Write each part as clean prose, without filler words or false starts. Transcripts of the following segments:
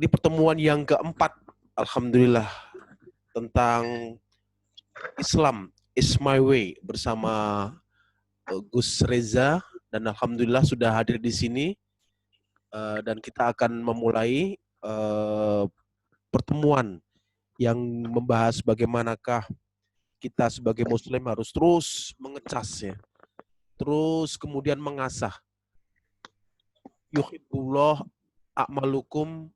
di pertemuan yang keempat, alhamdulillah, tentang Islam is my way bersama Gus Reza, dan alhamdulillah sudah hadir di sini, dan kita akan memulai pertemuan yang membahas bagaimanakah kita sebagai muslim harus terus mengecas ya, terus kemudian mengasah. Yuhibbullah a'malukum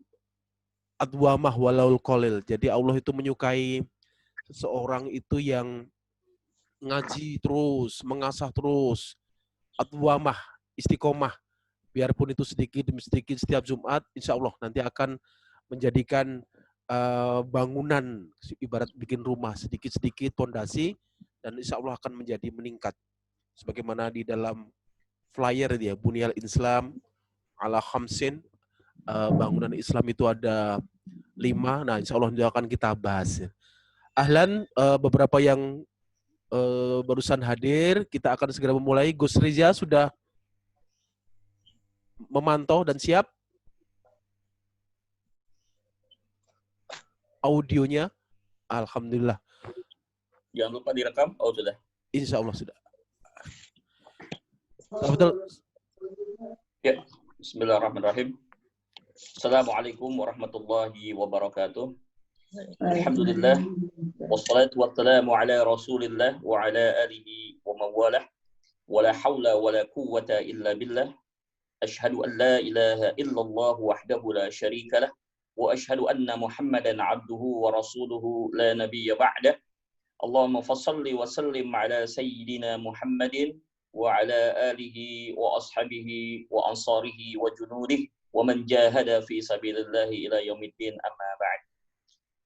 adwamah walaul qalil. Jadi Allah itu menyukai seseorang itu yang ngaji terus, mengasah terus, adwamah, istiqomah, biarpun itu sedikit demi sedikit setiap Jumat, insya Allah nanti akan menjadikan bangunan, ibarat bikin rumah, sedikit-sedikit pondasi, dan insya Allah akan menjadi meningkat. Sebagaimana di dalam flyer dia, Bunyal Islam ala khamsin, bangunan Islam itu ada 5, nah insya Allah akan kita bahas. Ahlan, beberapa yang barusan hadir, kita akan segera memulai. Gus Riza sudah memantau dan siap audionya? Alhamdulillah. Jangan lupa direkam. Oh, sudah. Insya Allah sudah. Betul. Ya, bismillahirrahmanirrahim. Assalamualaikum warahmatullahi wabarakatuh. Alhamdulillah. Wassalatu wassalamu ala rasulillah wa ala alihi wa mawalah. Wa la hawla wa la quwwata illa billah. Ashhadu an la ilaha illallah wahdahu la syarika lah. Wa ashhadu anna Muhammadan abduhu wa rasuluhu la nabiyya ba'dah. Allahumma fassalli wa sallim ala sayyidina Muhammadin wa ala alihi wa ashabihi wa ansarihi wa junudihi wa man jahada fi sabilillahi ila yaumiddin, amma ba'd.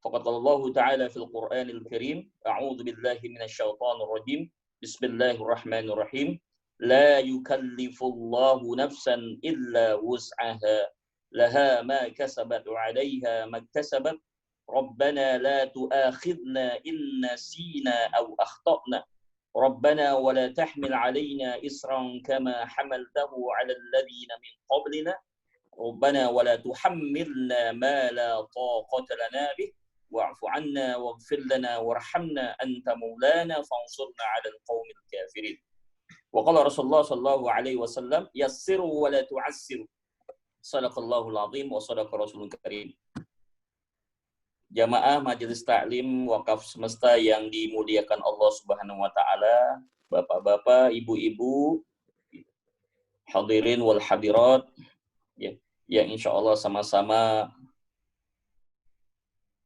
Faqad Allah ta'ala fil Qur'anil Karim, a'udzu billahi minasyaitonir rajim. Bismillahirrahmanirrahim. La yukallifullahu nafsan illa wus'aha. Laha ma kasabat wa 'alayha ma iktasabat. Rabbana la tu'akhidna in nasina aw akhtana. Rabbana wa la tahmil 'alaina isran kama hamaltahu 'ala alladhina min qablina. Rabbana wa la tuhammilna ma la taqata lana bih. Wa'fu 'anna waghfir lana warhamna anta maulana fansurna 'alal qaumil kafirin. Wa qala Rasulullah sallallahu alaihi wasallam, yassiru wa la tu'assiru. Shadaqallahul azim wa shadaqa rasulul karim. Jamaah Majelis Taklim Wakaf Semesta yang dimuliakan Allah Subhanahu wa taala, Bapak-bapak, Ibu-ibu, hadirin wal hadirat, ya, yang insyaallah sama-sama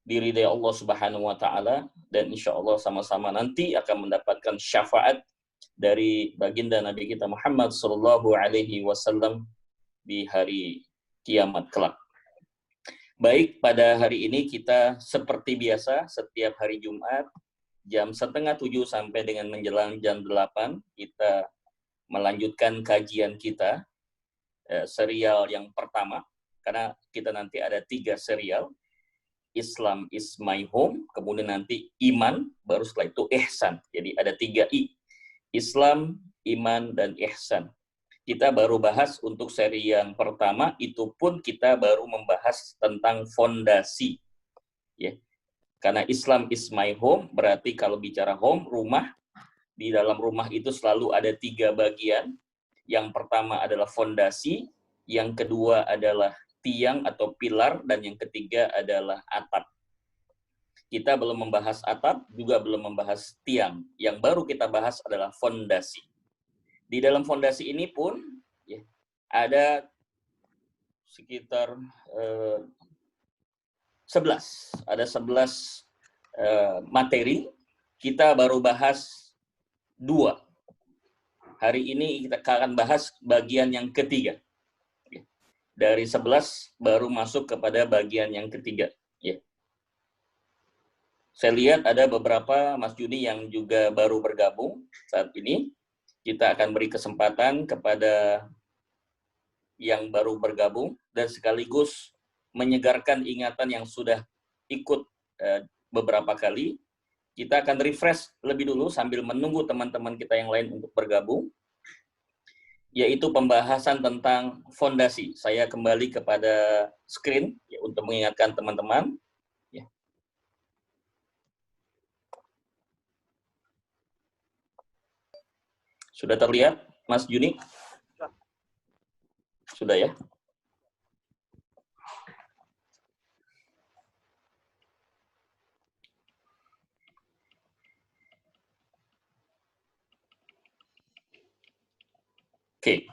diridai Allah Subhanahu wa taala, dan insyaallah sama-sama nanti akan mendapatkan syafaat dari baginda Nabi kita Muhammad sallallahu alaihi wasallam di hari kiamat kelak. Baik, pada hari ini kita seperti biasa setiap hari Jumat jam 6:30 sampai dengan menjelang jam 8 kita melanjutkan kajian kita, serial yang pertama, karena kita nanti ada 3 serial. Islam is my home, kemudian nanti iman, baru setelah itu ihsan. Jadi ada 3 I. Islam, iman, dan ihsan. Kita baru bahas untuk seri yang pertama, itu pun kita baru membahas tentang fondasi. Ya. Karena Islam is my home, berarti kalau bicara home, rumah, di dalam rumah itu selalu ada 3 bagian. Yang pertama adalah fondasi, yang kedua adalah tiang atau pilar, dan yang ketiga adalah atap. Kita belum membahas atap, juga belum membahas tiang. Yang baru kita bahas adalah fondasi. Di dalam fondasi ini pun ya, ada sekitar 11. Ada 11 materi. Kita baru bahas 2. Hari ini kita akan bahas bagian yang ketiga. Dari 11 baru masuk kepada bagian yang ketiga. Ya. Saya lihat ada beberapa Mas Juni yang juga baru bergabung saat ini. Kita akan beri kesempatan kepada yang baru bergabung dan sekaligus menyegarkan ingatan yang sudah ikut beberapa kali. Kita akan refresh lebih dulu sambil menunggu teman-teman kita yang lain untuk bergabung, yaitu pembahasan tentang fondasi. Saya kembali kepada screen untuk mengingatkan teman-teman. Ya. Sudah terlihat, Mas Juni? Sudah ya? Oke.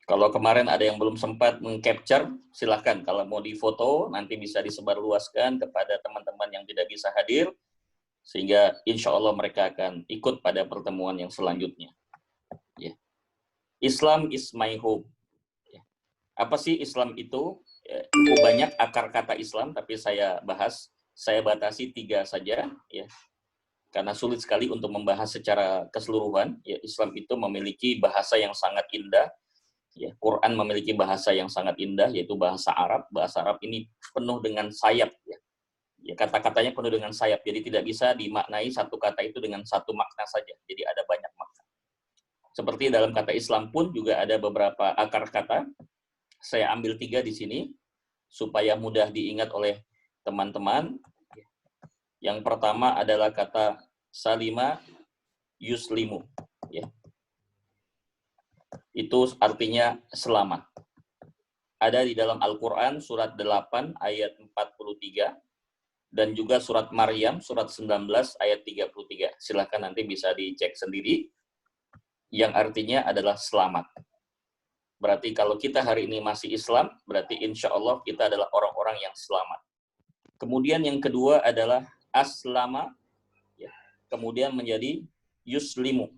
Kalau kemarin ada yang belum sempat meng-capture, silahkan. Kalau mau difoto, nanti bisa disebarluaskan kepada teman-teman yang tidak bisa hadir, sehingga insya Allah mereka akan ikut pada pertemuan yang selanjutnya. Ya. Islam is my home. Ya. Apa sih Islam itu? Ya, cukup banyak akar kata Islam, tapi saya batasi 3 saja. Ya. Karena sulit sekali untuk membahas secara keseluruhan. Ya, Islam itu memiliki bahasa yang sangat indah. Ya, Quran memiliki bahasa yang sangat indah, yaitu bahasa Arab. Bahasa Arab ini penuh dengan sayap. Ya, kata-katanya penuh dengan sayap. Jadi tidak bisa dimaknai satu kata itu dengan satu makna saja. Jadi ada banyak makna. Seperti dalam kata Islam pun juga ada beberapa akar kata. Saya ambil 3 di sini supaya mudah diingat oleh teman-teman. Yang pertama adalah kata salima yuslimu. Ya. Itu artinya selamat. Ada di dalam Al-Quran surat 8 ayat 43 dan juga surat Maryam surat 19 ayat 33. Silahkan nanti bisa dicek sendiri. Yang artinya adalah selamat. Berarti kalau kita hari ini masih Islam, berarti insya Allah kita adalah orang-orang yang selamat. Kemudian yang kedua adalah aslama, ya. Kemudian menjadi yuslimu.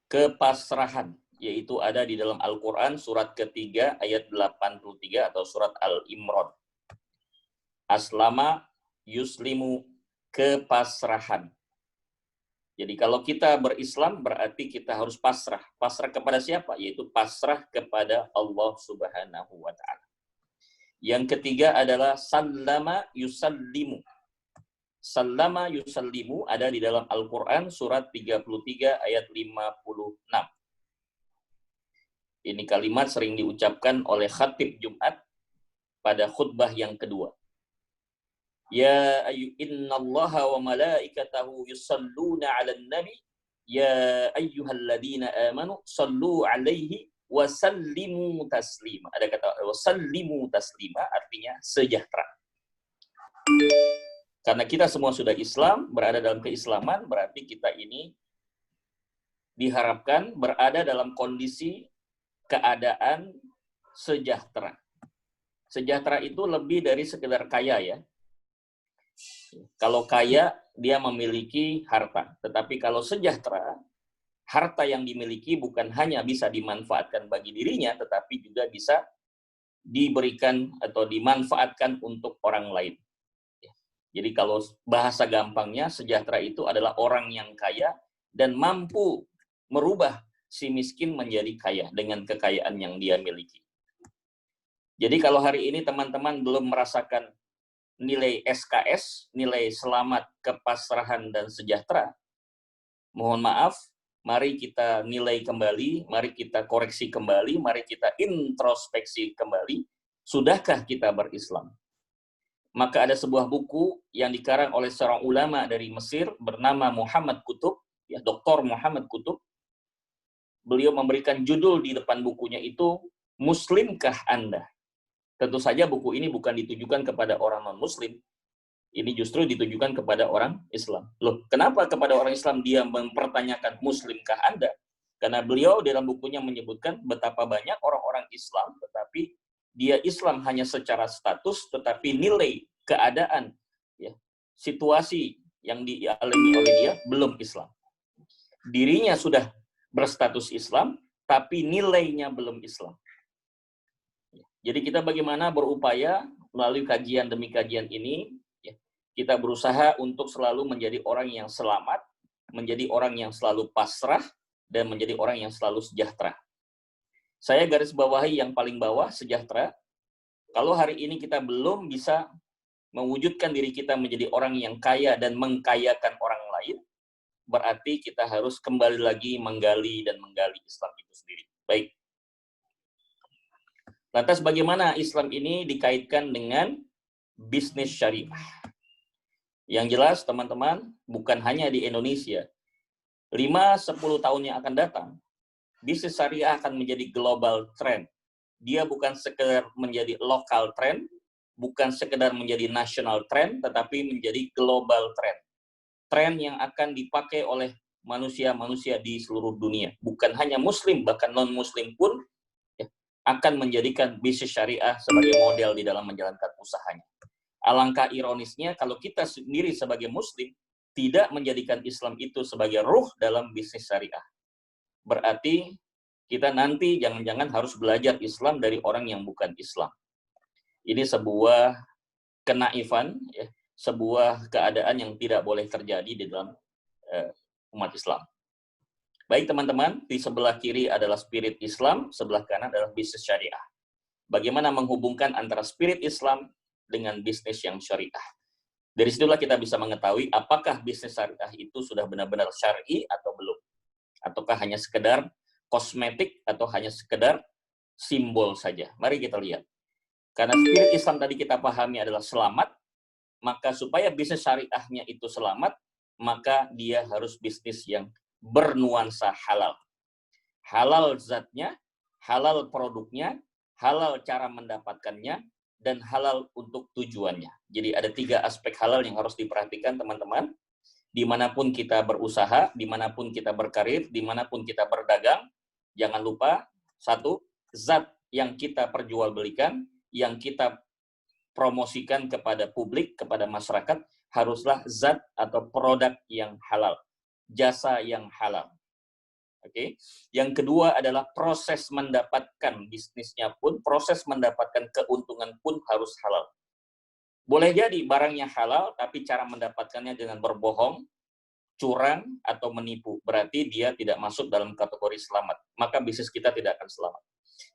Kepasrahan, yaitu ada di dalam Al-Quran surat ketiga ayat 83 atau surat Al-Imran. Aslama yuslimu, kepasrahan. Jadi kalau kita berislam berarti kita harus pasrah. Pasrah kepada siapa? Yaitu pasrah kepada Allah Subhanahu wa ta'ala. Yang ketiga adalah sallama yusallimu. Sallama yusallimu ada di dalam Al-Quran surat 33 ayat 56. Ini kalimat sering diucapkan oleh khatib Jumat pada khutbah yang kedua. Ya innallaha wa malaikatahu yusalluna 'alan nabi ya ayyuhalladzina amanu sallu 'alaihi wa sallimu taslima. Ada kata wa sallimu taslima artinya sejahtera. Karena kita semua sudah Islam, berada dalam keislaman, berarti kita ini diharapkan berada dalam kondisi keadaan sejahtera. Sejahtera itu lebih dari sekedar kaya ya. Kalau kaya, dia memiliki harta. Tetapi kalau sejahtera, harta yang dimiliki bukan hanya bisa dimanfaatkan bagi dirinya, tetapi juga bisa diberikan atau dimanfaatkan untuk orang lain. Jadi kalau bahasa gampangnya, sejahtera itu adalah orang yang kaya dan mampu merubah si miskin menjadi kaya dengan kekayaan yang dia miliki. Jadi kalau hari ini teman-teman belum merasakan nilai SKS, nilai selamat, kepasrahan, dan sejahtera, mohon maaf, mari kita nilai kembali, mari kita koreksi kembali, mari kita introspeksi kembali, sudahkah kita berislam? Maka ada sebuah buku yang dikarang oleh seorang ulama dari Mesir bernama Muhammad Qutb, ya, Dr. Muhammad Qutb. Beliau memberikan judul di depan bukunya itu, Muslimkah Anda? Tentu saja buku ini bukan ditujukan kepada orang non-Muslim. Ini justru ditujukan kepada orang Islam. Loh, kenapa kepada orang Islam dia mempertanyakan Muslimkah Anda? Karena beliau dalam bukunya menyebutkan betapa banyak orang-orang Islam, tetapi dia Islam hanya secara status, tetapi nilai keadaan, ya, situasi yang dialami oleh dia belum Islam. Dirinya sudah berstatus Islam, tapi nilainya belum Islam. Jadi kita bagaimana berupaya melalui kajian demi kajian ini, ya, kita berusaha untuk selalu menjadi orang yang selamat, menjadi orang yang selalu pasrah, dan menjadi orang yang selalu sejahtera. Saya garis bawahi yang paling bawah, sejahtera. Kalau hari ini kita belum bisa mewujudkan diri kita menjadi orang yang kaya dan mengkayakan orang lain, berarti kita harus kembali lagi menggali dan menggali Islam itu sendiri. Baik. Lantas bagaimana Islam ini dikaitkan dengan bisnis syariah? Yang jelas teman-teman, bukan hanya di Indonesia. 5-10 tahun yang akan datang, bisnis syariah akan menjadi global trend. Dia bukan sekedar menjadi lokal trend, bukan sekedar menjadi national trend, tetapi menjadi global trend. Trend yang akan dipakai oleh manusia-manusia di seluruh dunia. Bukan hanya muslim, bahkan non-muslim pun ya, akan menjadikan bisnis syariah sebagai model di dalam menjalankan usahanya. Alangkah ironisnya kalau kita sendiri sebagai muslim tidak menjadikan Islam itu sebagai ruh dalam bisnis syariah. Berarti kita nanti jangan-jangan harus belajar Islam dari orang yang bukan Islam. Ini sebuah kenaifan, ya, sebuah keadaan yang tidak boleh terjadi di dalam umat Islam. Baik teman-teman, di sebelah kiri adalah spirit Islam, sebelah kanan adalah bisnis syariah. Bagaimana menghubungkan antara spirit Islam dengan bisnis yang syariah. Dari situlah kita bisa mengetahui apakah bisnis syariah itu sudah benar-benar syar'i atau belum. Ataukah hanya sekedar kosmetik atau hanya sekedar simbol saja. Mari kita lihat. Karena spirit Islam tadi kita pahami adalah selamat, maka supaya bisnis syariahnya itu selamat, maka dia harus bisnis yang bernuansa halal. Halal zatnya, halal produknya, halal cara mendapatkannya, dan halal untuk tujuannya. Jadi ada 3 aspek halal yang harus diperhatikan teman-teman. Dimanapun kita berusaha, dimanapun kita berkarir, dimanapun kita berdagang, jangan lupa, 1, zat yang kita perjualbelikan, yang kita promosikan kepada publik, kepada masyarakat, haruslah zat atau produk yang halal, jasa yang halal. Oke. Yang kedua adalah proses mendapatkan bisnisnya pun, proses mendapatkan keuntungan pun harus halal. Boleh jadi barangnya halal, tapi cara mendapatkannya dengan berbohong, curang, atau menipu. Berarti dia tidak masuk dalam kategori selamat. Maka bisnis kita tidak akan selamat.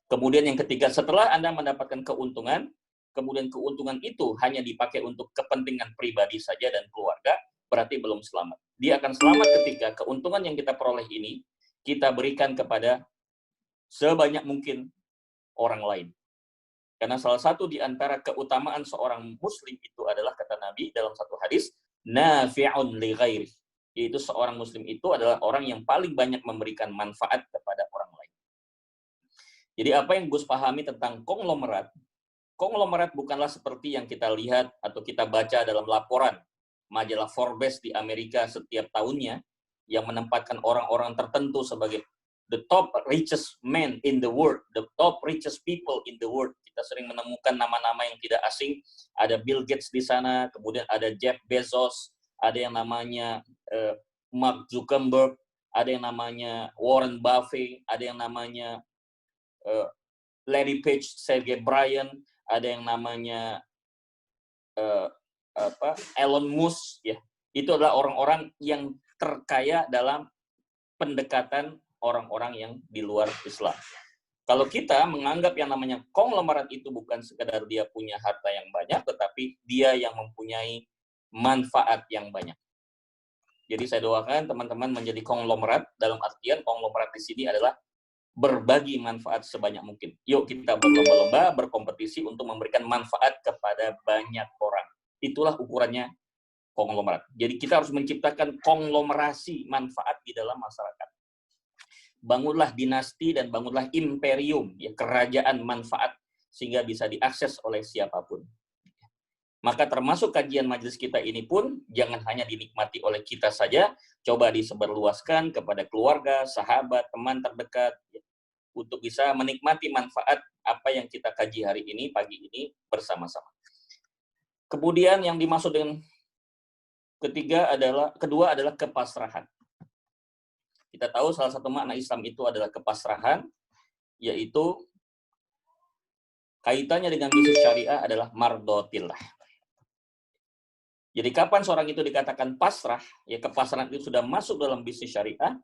Kemudian yang ketiga, setelah Anda mendapatkan keuntungan, kemudian keuntungan itu hanya dipakai untuk kepentingan pribadi saja dan keluarga, berarti belum selamat. Dia akan selamat ketika keuntungan yang kita peroleh ini kita berikan kepada sebanyak mungkin orang lain. Karena salah satu di antara keutamaan seorang muslim itu adalah, kata Nabi dalam satu hadis, nafi'un li ghairi. Yaitu seorang muslim itu adalah orang yang paling banyak memberikan manfaat kepada orang lain. Jadi apa yang Gus pahami tentang konglomerat? Konglomerat bukanlah seperti yang kita lihat atau kita baca dalam laporan majalah Forbes di Amerika setiap tahunnya, yang menempatkan orang-orang tertentu sebagai the top richest men in the world, the top richest people in the world. Kita sering menemukan nama-nama yang tidak asing. Ada Bill Gates di sana, kemudian ada Jeff Bezos, ada yang namanya Mark Zuckerberg, ada yang namanya Warren Buffett, ada yang namanya Larry Page, Sergey Brin, ada yang namanya Elon Musk, ya. Itu adalah orang-orang yang terkaya dalam pendekatan orang-orang yang di luar Islam. Kalau kita menganggap yang namanya konglomerat itu bukan sekedar dia punya harta yang banyak, tetapi dia yang mempunyai manfaat yang banyak. Jadi saya doakan teman-teman menjadi konglomerat, dalam artian konglomerat di sini adalah berbagi manfaat sebanyak mungkin. Yuk kita berlomba-lomba, berkompetisi untuk memberikan manfaat kepada banyak orang. Itulah ukurannya konglomerat. Jadi kita harus menciptakan konglomerasi manfaat di dalam masyarakat. Bangunlah dinasti dan bangunlah imperium, ya, kerajaan manfaat, sehingga bisa diakses oleh siapapun. Maka termasuk kajian majelis kita ini pun jangan hanya dinikmati oleh kita saja, coba disebarluaskan kepada keluarga, sahabat, teman terdekat, ya, untuk bisa menikmati manfaat apa yang kita kaji hari ini, pagi ini bersama-sama. Kemudian yang dimaksud dengan kedua adalah kepasrahan. Kita tahu salah satu makna Islam itu adalah kepasrahan, yaitu kaitannya dengan bisnis syariah adalah mardotillah. Jadi kapan seorang itu dikatakan pasrah, ya kepasrahan itu sudah masuk dalam bisnis syariah,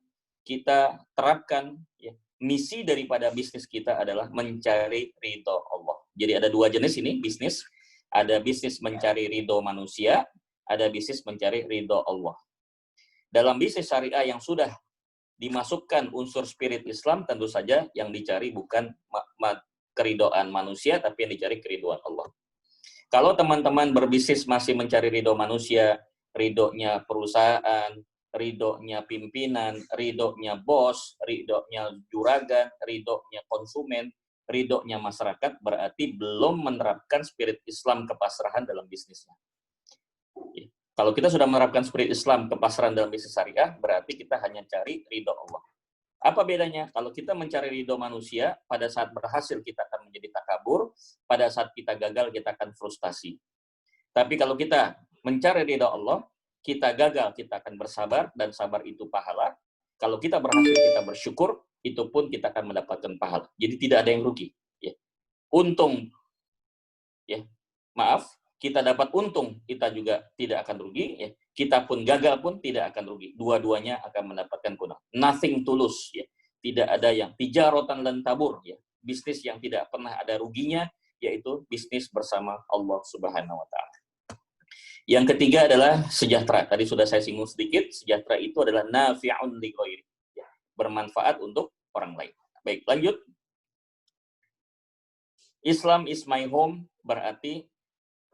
kita terapkan, ya, misi daripada bisnis kita adalah mencari ridho Allah. Jadi ada 2 jenis ini bisnis, ada bisnis mencari ridho manusia, ada bisnis mencari ridho Allah. Dalam bisnis syariah yang sudah dimasukkan unsur spirit Islam, tentu saja yang dicari bukan keridhaan manusia, tapi yang dicari keridhaan Allah. Kalau teman-teman berbisnis masih mencari ridho manusia, ridhonya perusahaan, ridhonya pimpinan, ridhonya bos, ridhonya juragan, ridhonya konsumen, ridhonya masyarakat, berarti belum menerapkan spirit Islam kepasrahan dalam bisnisnya. Kalau kita sudah menerapkan spirit Islam kepasrahan dalam bisnis syariah, berarti kita hanya cari ridho Allah. Apa bedanya? Kalau kita mencari ridho manusia, pada saat berhasil kita akan menjadi takabur, pada saat kita gagal kita akan frustasi. Tapi kalau kita mencari ridho Allah, kita gagal kita akan bersabar, dan sabar itu pahala. Kalau kita berhasil kita bersyukur, itu pun kita akan mendapatkan pahala. Jadi tidak ada yang rugi. Ya. Untung, ya, maaf, kita dapat untung, kita juga tidak akan rugi. Ya. Kita pun gagal pun tidak akan rugi. Dua-duanya akan mendapatkan keuntungan. Nothing to lose. Ya. Tidak ada yang tijarotan lan tabur. Ya. Bisnis yang tidak pernah ada ruginya, yaitu bisnis bersama Allah Subhanahu wa Ta'ala. Yang ketiga adalah sejahtera. Tadi sudah saya singgung sedikit. Sejahtera itu adalah nafi'un li ghairi. Ya. Bermanfaat untuk orang lain. Baik, lanjut. Islam is my home berarti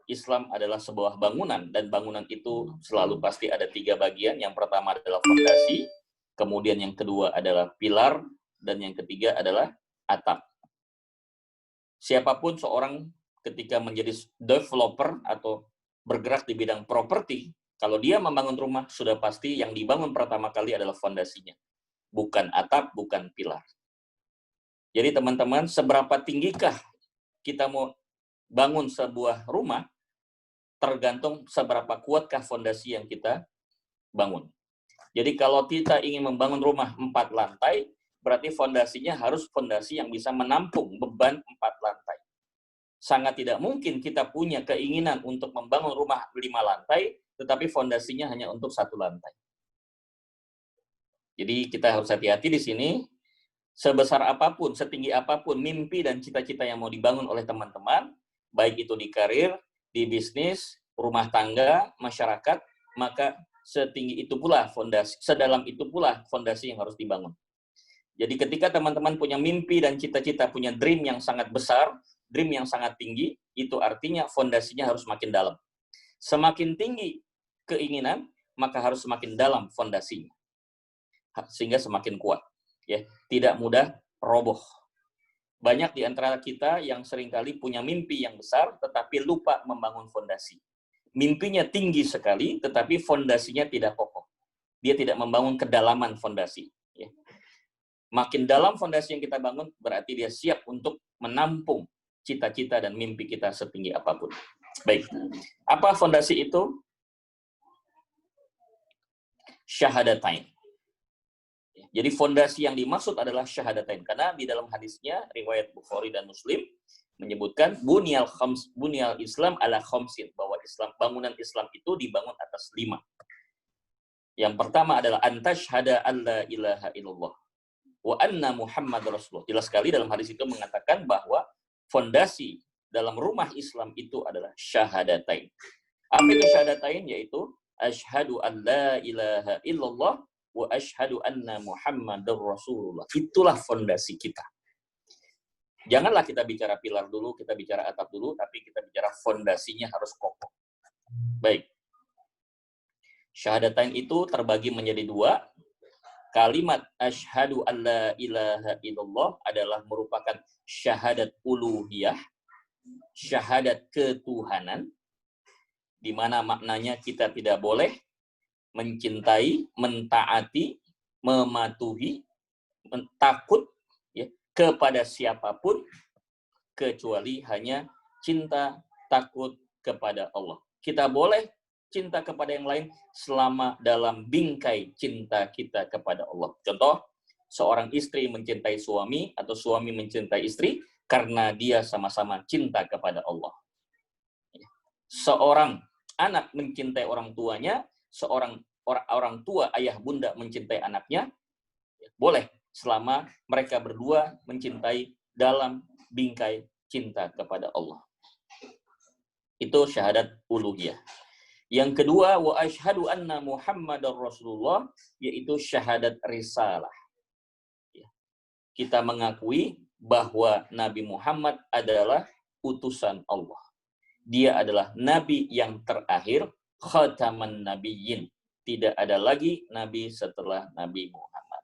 Islam adalah sebuah bangunan, dan bangunan itu selalu pasti ada 3 bagian. Yang pertama adalah fondasi, kemudian yang kedua adalah pilar, dan yang ketiga adalah atap. Siapapun seorang ketika menjadi developer atau bergerak di bidang properti, kalau dia membangun rumah, sudah pasti yang dibangun pertama kali adalah fondasinya. Bukan atap, bukan pilar. Jadi teman-teman, seberapa tinggikah kita mau bangun sebuah rumah, tergantung seberapa kuatkah fondasi yang kita bangun. Jadi kalau kita ingin membangun rumah 4 lantai, berarti fondasinya harus fondasi yang bisa menampung beban 4 lantai. Sangat tidak mungkin kita punya keinginan untuk membangun rumah 5 lantai, tetapi fondasinya hanya untuk 1 lantai. Jadi kita harus hati-hati di sini. Sebesar apapun, setinggi apapun mimpi dan cita-cita yang mau dibangun oleh teman-teman, baik itu di karir, di bisnis, rumah tangga, masyarakat, maka setinggi itu pula fondasi, sedalam itu pula fondasi yang harus dibangun. Jadi ketika teman-teman punya mimpi dan cita-cita, punya dream yang sangat besar, dream yang sangat tinggi, itu artinya fondasinya harus makin dalam. Semakin tinggi keinginan, maka harus semakin dalam fondasinya. Sehingga semakin kuat. Ya, tidak mudah roboh. Banyak di antara kita yang seringkali punya mimpi yang besar, tetapi lupa membangun fondasi. Mimpinya tinggi sekali, tetapi fondasinya tidak kokoh. Dia tidak membangun kedalaman fondasi. Ya. Makin dalam fondasi yang kita bangun, berarti dia siap untuk menampung cita-cita dan mimpi kita setinggi apapun. Baik, apa fondasi itu? Syahadatain. Jadi fondasi yang dimaksud adalah syahadatain, karena di dalam hadisnya riwayat Bukhari dan Muslim menyebutkan bunyal Islam ala khamsin, bahwa bangunan Islam itu dibangun atas 5. Yang pertama adalah antasyhada alla ilaha illallah wa anna Muhammad Rasulullah. Jelas sekali dalam hadis itu mengatakan bahwa fondasi dalam rumah Islam itu adalah syahadatain. Apa itu syahadatain? Yaitu asyhadu an la ilaha illallah wa asyhadu anna Muhammadar Rasulullah. Itulah fondasi kita. Janganlah kita bicara pilar dulu, kita bicara atap dulu, tapi kita bicara fondasinya harus kokoh. Baik. Syahadatain itu terbagi menjadi 2. Kalimat asyhadu an la ilaha illallah adalah merupakan syahadat uluhiyah, syahadat ketuhanan, di mana maknanya kita tidak boleh mencintai, mentaati, mematuhi, takut ya, kepada siapapun kecuali hanya cinta, takut kepada Allah. Kita boleh cinta kepada yang lain selama dalam bingkai cinta kita kepada Allah. Contoh, seorang istri mencintai suami atau suami mencintai istri karena dia sama-sama cinta kepada Allah. Seorang anak mencintai orang tuanya, seorang orang tua, ayah bunda mencintai anaknya, boleh selama mereka berdua mencintai dalam bingkai cinta kepada Allah. Itu syahadat uluhiyah. Yang kedua, wa asyhadu anna Muhammadar Rasulullah, yaitu syahadat risalah. Kita mengakui bahwa Nabi Muhammad adalah utusan Allah. Dia adalah nabi yang terakhir, khataman nabiyyin. Tidak ada lagi nabi setelah Nabi Muhammad.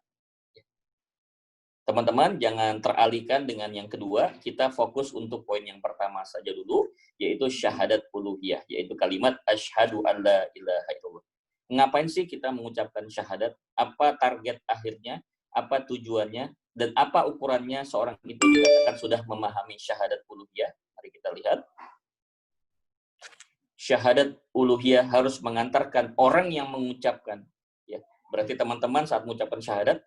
Teman-teman, jangan teralihkan dengan yang kedua. Kita fokus untuk poin yang pertama saja dulu, yaitu syahadat uluhiyah, yaitu kalimat asyhadu an la ilaha illallah. Ngapain sih kita mengucapkan syahadat? Apa target akhirnya? Apa tujuannya? Dan apa ukurannya seorang itu dikatakan sudah memahami syahadat uluhiyah? Mari kita lihat. Syahadat uluhiyah harus mengantarkan orang yang mengucapkan. Ya, berarti teman-teman saat mengucapkan syahadat,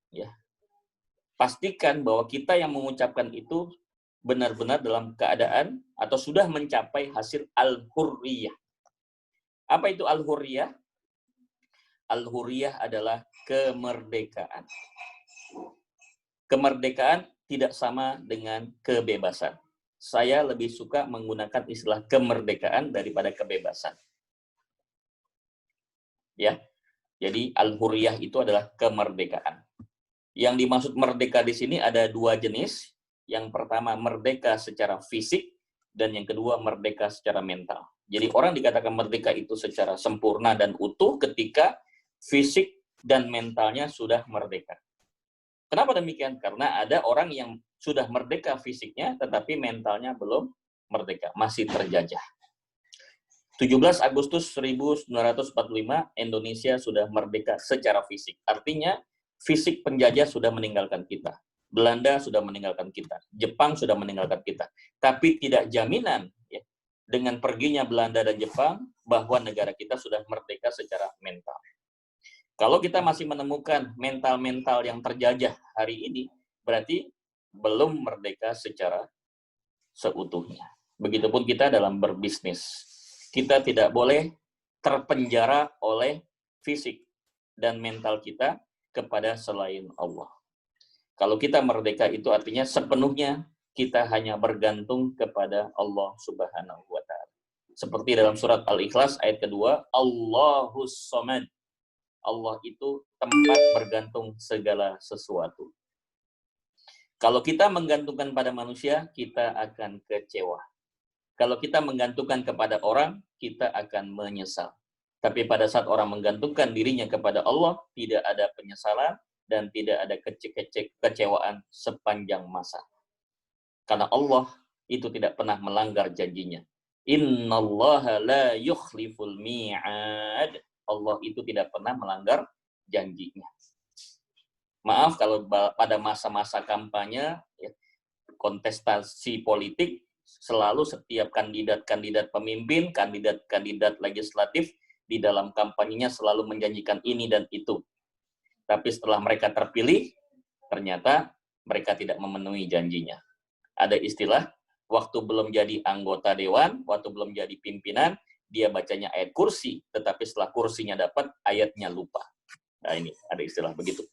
ya, pastikan bahwa kita yang mengucapkan itu benar-benar dalam keadaan atau sudah mencapai hasil al-hurriyah. Apa itu al-hurriyah? Al-hurriyah adalah kemerdekaan. Kemerdekaan tidak sama dengan kebebasan. Saya lebih suka menggunakan istilah kemerdekaan daripada kebebasan. Ya. Jadi al-hurriyah itu adalah kemerdekaan. Yang dimaksud merdeka di sini ada dua jenis. Yang pertama merdeka secara fisik dan yang kedua merdeka secara mental. Jadi orang dikatakan merdeka itu secara sempurna dan utuh ketika fisik dan mentalnya sudah merdeka. Kenapa demikian? Karena ada orang yang sudah merdeka fisiknya tetapi mentalnya belum merdeka, masih terjajah. 17 Agustus 1945 Indonesia sudah merdeka secara fisik. Artinya fisik penjajah sudah meninggalkan kita. Belanda sudah meninggalkan kita. Jepang sudah meninggalkan kita. Tapi tidak jaminan ya, dengan perginya Belanda dan Jepang bahwa negara kita sudah merdeka secara mental. Kalau kita masih menemukan mental-mental yang terjajah hari ini, berarti belum merdeka secara seutuhnya. Begitupun kita dalam berbisnis. Kita tidak boleh terpenjara oleh fisik dan mental kita kepada selain Allah. Kalau kita merdeka itu artinya sepenuhnya kita hanya bergantung kepada Allah Subhanahu wa Ta'ala. Seperti dalam surat Al-Ikhlas ayat kedua, Allahus Samad. Allah itu tempat bergantung segala sesuatu. Kalau kita menggantungkan pada manusia, kita akan kecewa. Kalau kita menggantungkan kepada orang, kita akan menyesal. Tapi pada saat orang menggantungkan dirinya kepada Allah, tidak ada penyesalan dan tidak ada kecewaan sepanjang masa. Karena Allah itu tidak pernah melanggar janjinya. Innallaha la yukhliful mi'ad. Allah itu tidak pernah melanggar janjinya. Maaf kalau pada masa-masa kampanye, ya, kontestasi politik, selalu setiap kandidat-kandidat pemimpin, kandidat-kandidat legislatif, di dalam kampanyenya selalu menjanjikan ini dan itu. Tapi setelah mereka terpilih, ternyata mereka tidak memenuhi janjinya. Ada istilah, waktu belum jadi anggota dewan, waktu belum jadi pimpinan, dia bacanya ayat kursi, tetapi setelah kursinya dapat, ayatnya lupa. Nah ini, ada istilah begitu.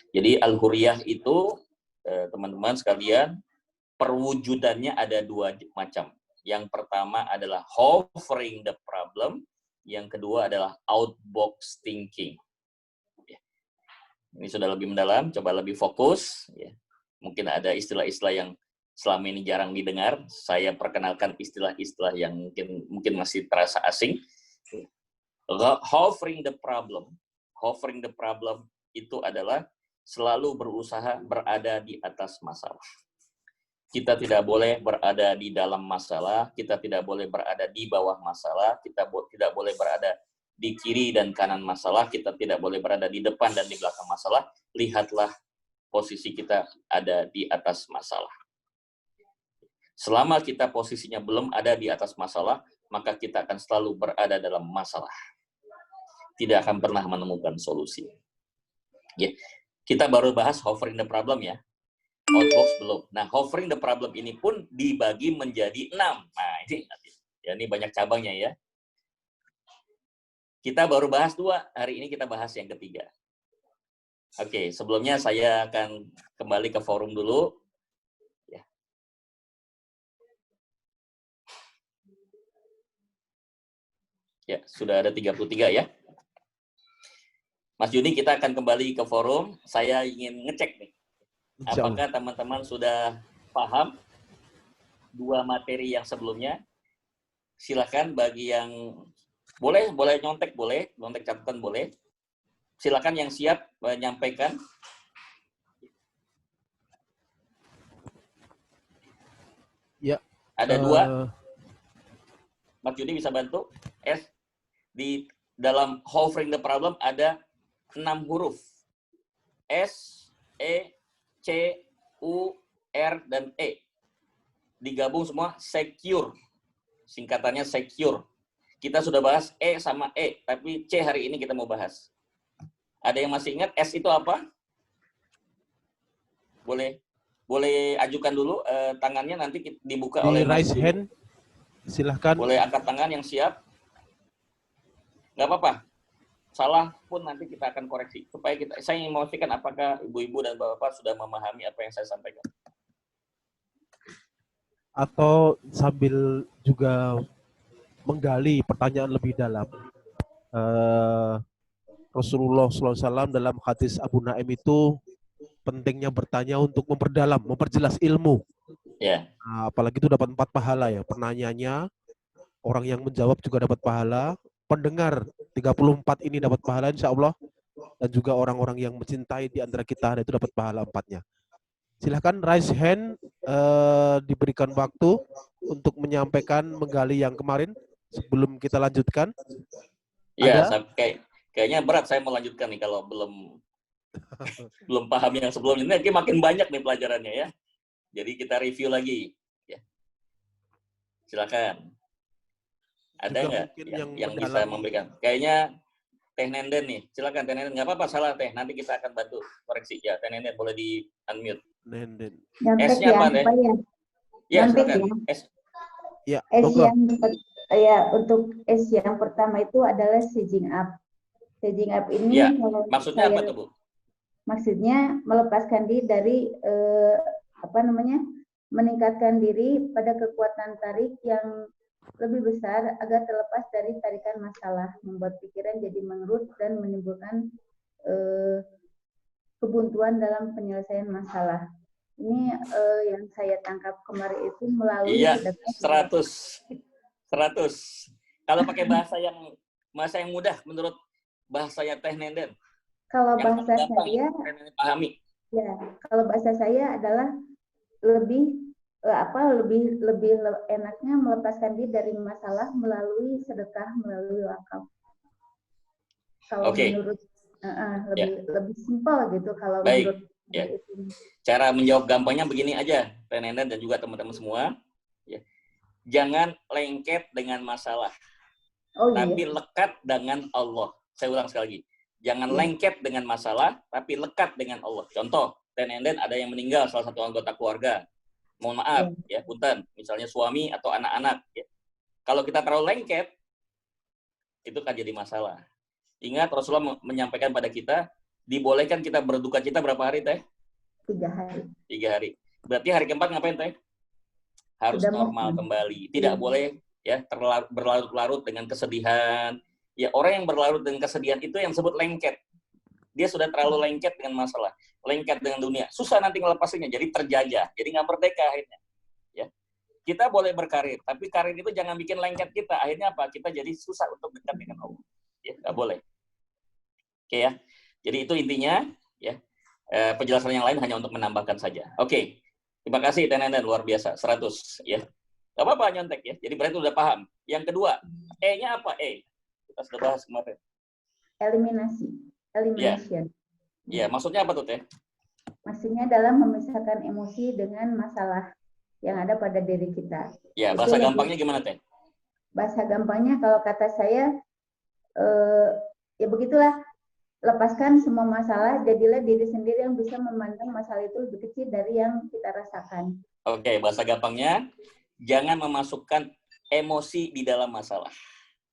Jadi al-hurriyah itu, teman-teman sekalian, perwujudannya ada dua macam. Yang pertama adalah hovering the problem, yang kedua adalah outbox thinking. Ini sudah lebih mendalam, coba lebih fokus. Mungkin ada istilah-istilah yang selama ini jarang didengar. Saya perkenalkan istilah-istilah yang mungkin masih terasa asing. Hovering the problem. Hovering the problem itu adalah selalu berusaha berada di atas masalah. Kita tidak boleh berada di dalam masalah, kita tidak boleh berada di bawah masalah, kita tidak boleh berada di kiri dan kanan masalah, kita tidak boleh berada di depan dan di belakang masalah. Lihatlah posisi kita ada di atas masalah. Selama kita posisinya belum ada di atas masalah, maka kita akan selalu berada dalam masalah. Tidak akan pernah menemukan solusi. Ya. Kita baru bahas hovering the problem ya. Outbox belum. Nah, hovering the problem ini pun dibagi menjadi 6. Nah, ini banyak cabangnya ya. Kita baru bahas 2, hari ini kita bahas yang ketiga. Oke, sebelumnya saya akan kembali ke forum dulu. Ya, sudah ada 33 ya. Mas Juni, kita akan kembali ke forum. Saya ingin ngecek nih. Insya Allah. Apakah teman-teman sudah paham dua materi yang sebelumnya? Silakan bagi yang boleh nyontek, boleh nyontek catatan, boleh. Silakan yang siap menyampaikan. Ya. Ada dua. Mas Yudi bisa bantu. Di dalam Solving the Problem ada 6 huruf. S, E, C, U, R, dan E. Digabung semua secure. Singkatannya secure. Kita sudah bahas E sama E, tapi C hari ini kita mau bahas. Ada yang masih ingat S itu apa? Boleh ajukan dulu tangannya, nanti dibuka Di oleh Mas raise dulu. hand, silahkan. Boleh angkat tangan yang siap. Nggak apa-apa. Salah pun nanti kita akan koreksi. Saya ingin memastikan apakah ibu-ibu dan bapak sudah memahami apa yang saya sampaikan. Atau sambil juga menggali pertanyaan lebih dalam. Rasulullah SAW dalam hadis Abu Naim itu pentingnya bertanya untuk memperjelas ilmu. Ya. Nah, apalagi itu dapat 4 pahala ya. Penanyanya, orang yang menjawab juga dapat pahala. Pendengar 34 ini dapat pahala insya Allah. Dan juga orang-orang yang mencintai di antara kita itu dapat pahala 4-nya. Silahkan raise hand, diberikan waktu untuk menyampaikan, menggali yang kemarin sebelum kita lanjutkan. Iya, kayaknya berat saya melanjutkan nih kalau belum paham yang sebelumnya. Ini makin banyak nih pelajarannya ya. Jadi kita review lagi. Ya. Silakan. Ada nggak yang bisa memberikan? Kayaknya Teh Nenden nih. Silakan Teh Nenden. Nggak apa-apa, salah Teh. Nanti kita akan bantu koreksi. Ya, Teh Nenden boleh di unmute. Nenden. S-nya apa, Teh? Ya, silakan. Ya, untuk S yang pertama itu adalah staging up. Staging up ini ya, maksudnya apa tuh, Bu? Maksudnya melepaskan diri dari meningkatkan diri pada kekuatan tarik yang lebih besar agar terlepas dari tarikan masalah, membuat pikiran jadi mengerut dan menimbulkan kebuntuan dalam penyelesaian masalah. Ini yang saya tangkap kemarin itu melalui 100. Kalau pakai bahasa yang mudah menurut bahasanya Teh Nenden. Kalau bahasa saya pahami. Ya, kalau bahasa saya adalah lebih enaknya melepaskan diri dari masalah melalui sedekah, melalui wakaf. Kalau menurut lebih simpel gitu kalau menurut itu. Cara menjawab gampangnya begini aja, Teh Nenden dan juga teman-teman semua. Ya. Jangan lengket dengan masalah, tapi lekat dengan Allah. Saya ulang sekali lagi. Jangan lengket dengan masalah, tapi lekat dengan Allah. Contoh, Teh Nenden ada yang meninggal, salah satu anggota keluarga. Mohon maaf, ya punten. Misalnya suami atau anak-anak. Ya. Kalau kita terlalu lengket, itu kan jadi masalah. Ingat, Rasulullah menyampaikan pada kita, dibolehkan kita berduka cita berapa hari, Teh? 3 hari. 3 hari. Berarti hari keempat ngapain, Teh? Harus normal kembali. Tidak boleh ya berlarut-larut dengan kesedihan. Ya, orang yang berlarut dengan kesedihan itu yang disebut lengket. Dia sudah terlalu lengket dengan masalah, lengket dengan dunia. Susah nanti ngelepasinnya, jadi terjajah, jadi nggak merdeka akhirnya. Ya. Kita boleh berkarir, tapi karir itu jangan bikin lengket kita. Akhirnya apa? Kita jadi susah untuk dekat dengan Allah. Ya, nggak boleh. Oke ya. Jadi itu intinya. Ya. Penjelasan yang lain hanya untuk menambahkan saja. Oke. Terima kasih Teh Nenden, luar biasa. 100 ya. Gak apa-apa nyontek ya. Jadi berarti udah paham. Yang kedua, E-nya apa? E. Kita sudah bahas kemarin. Elimination. Ya, maksudnya apa tuh, Teh? Maksudnya adalah memisahkan emosi dengan masalah yang ada pada diri kita. Ya, bahasa gampangnya gimana, Teh? Bahasa gampangnya kalau kata saya, ya begitulah. Lepaskan semua masalah, jadilah diri sendiri yang bisa memandang masalah itu lebih kecil dari yang kita rasakan. Oke, bahasa gampangnya, jangan memasukkan emosi di dalam masalah.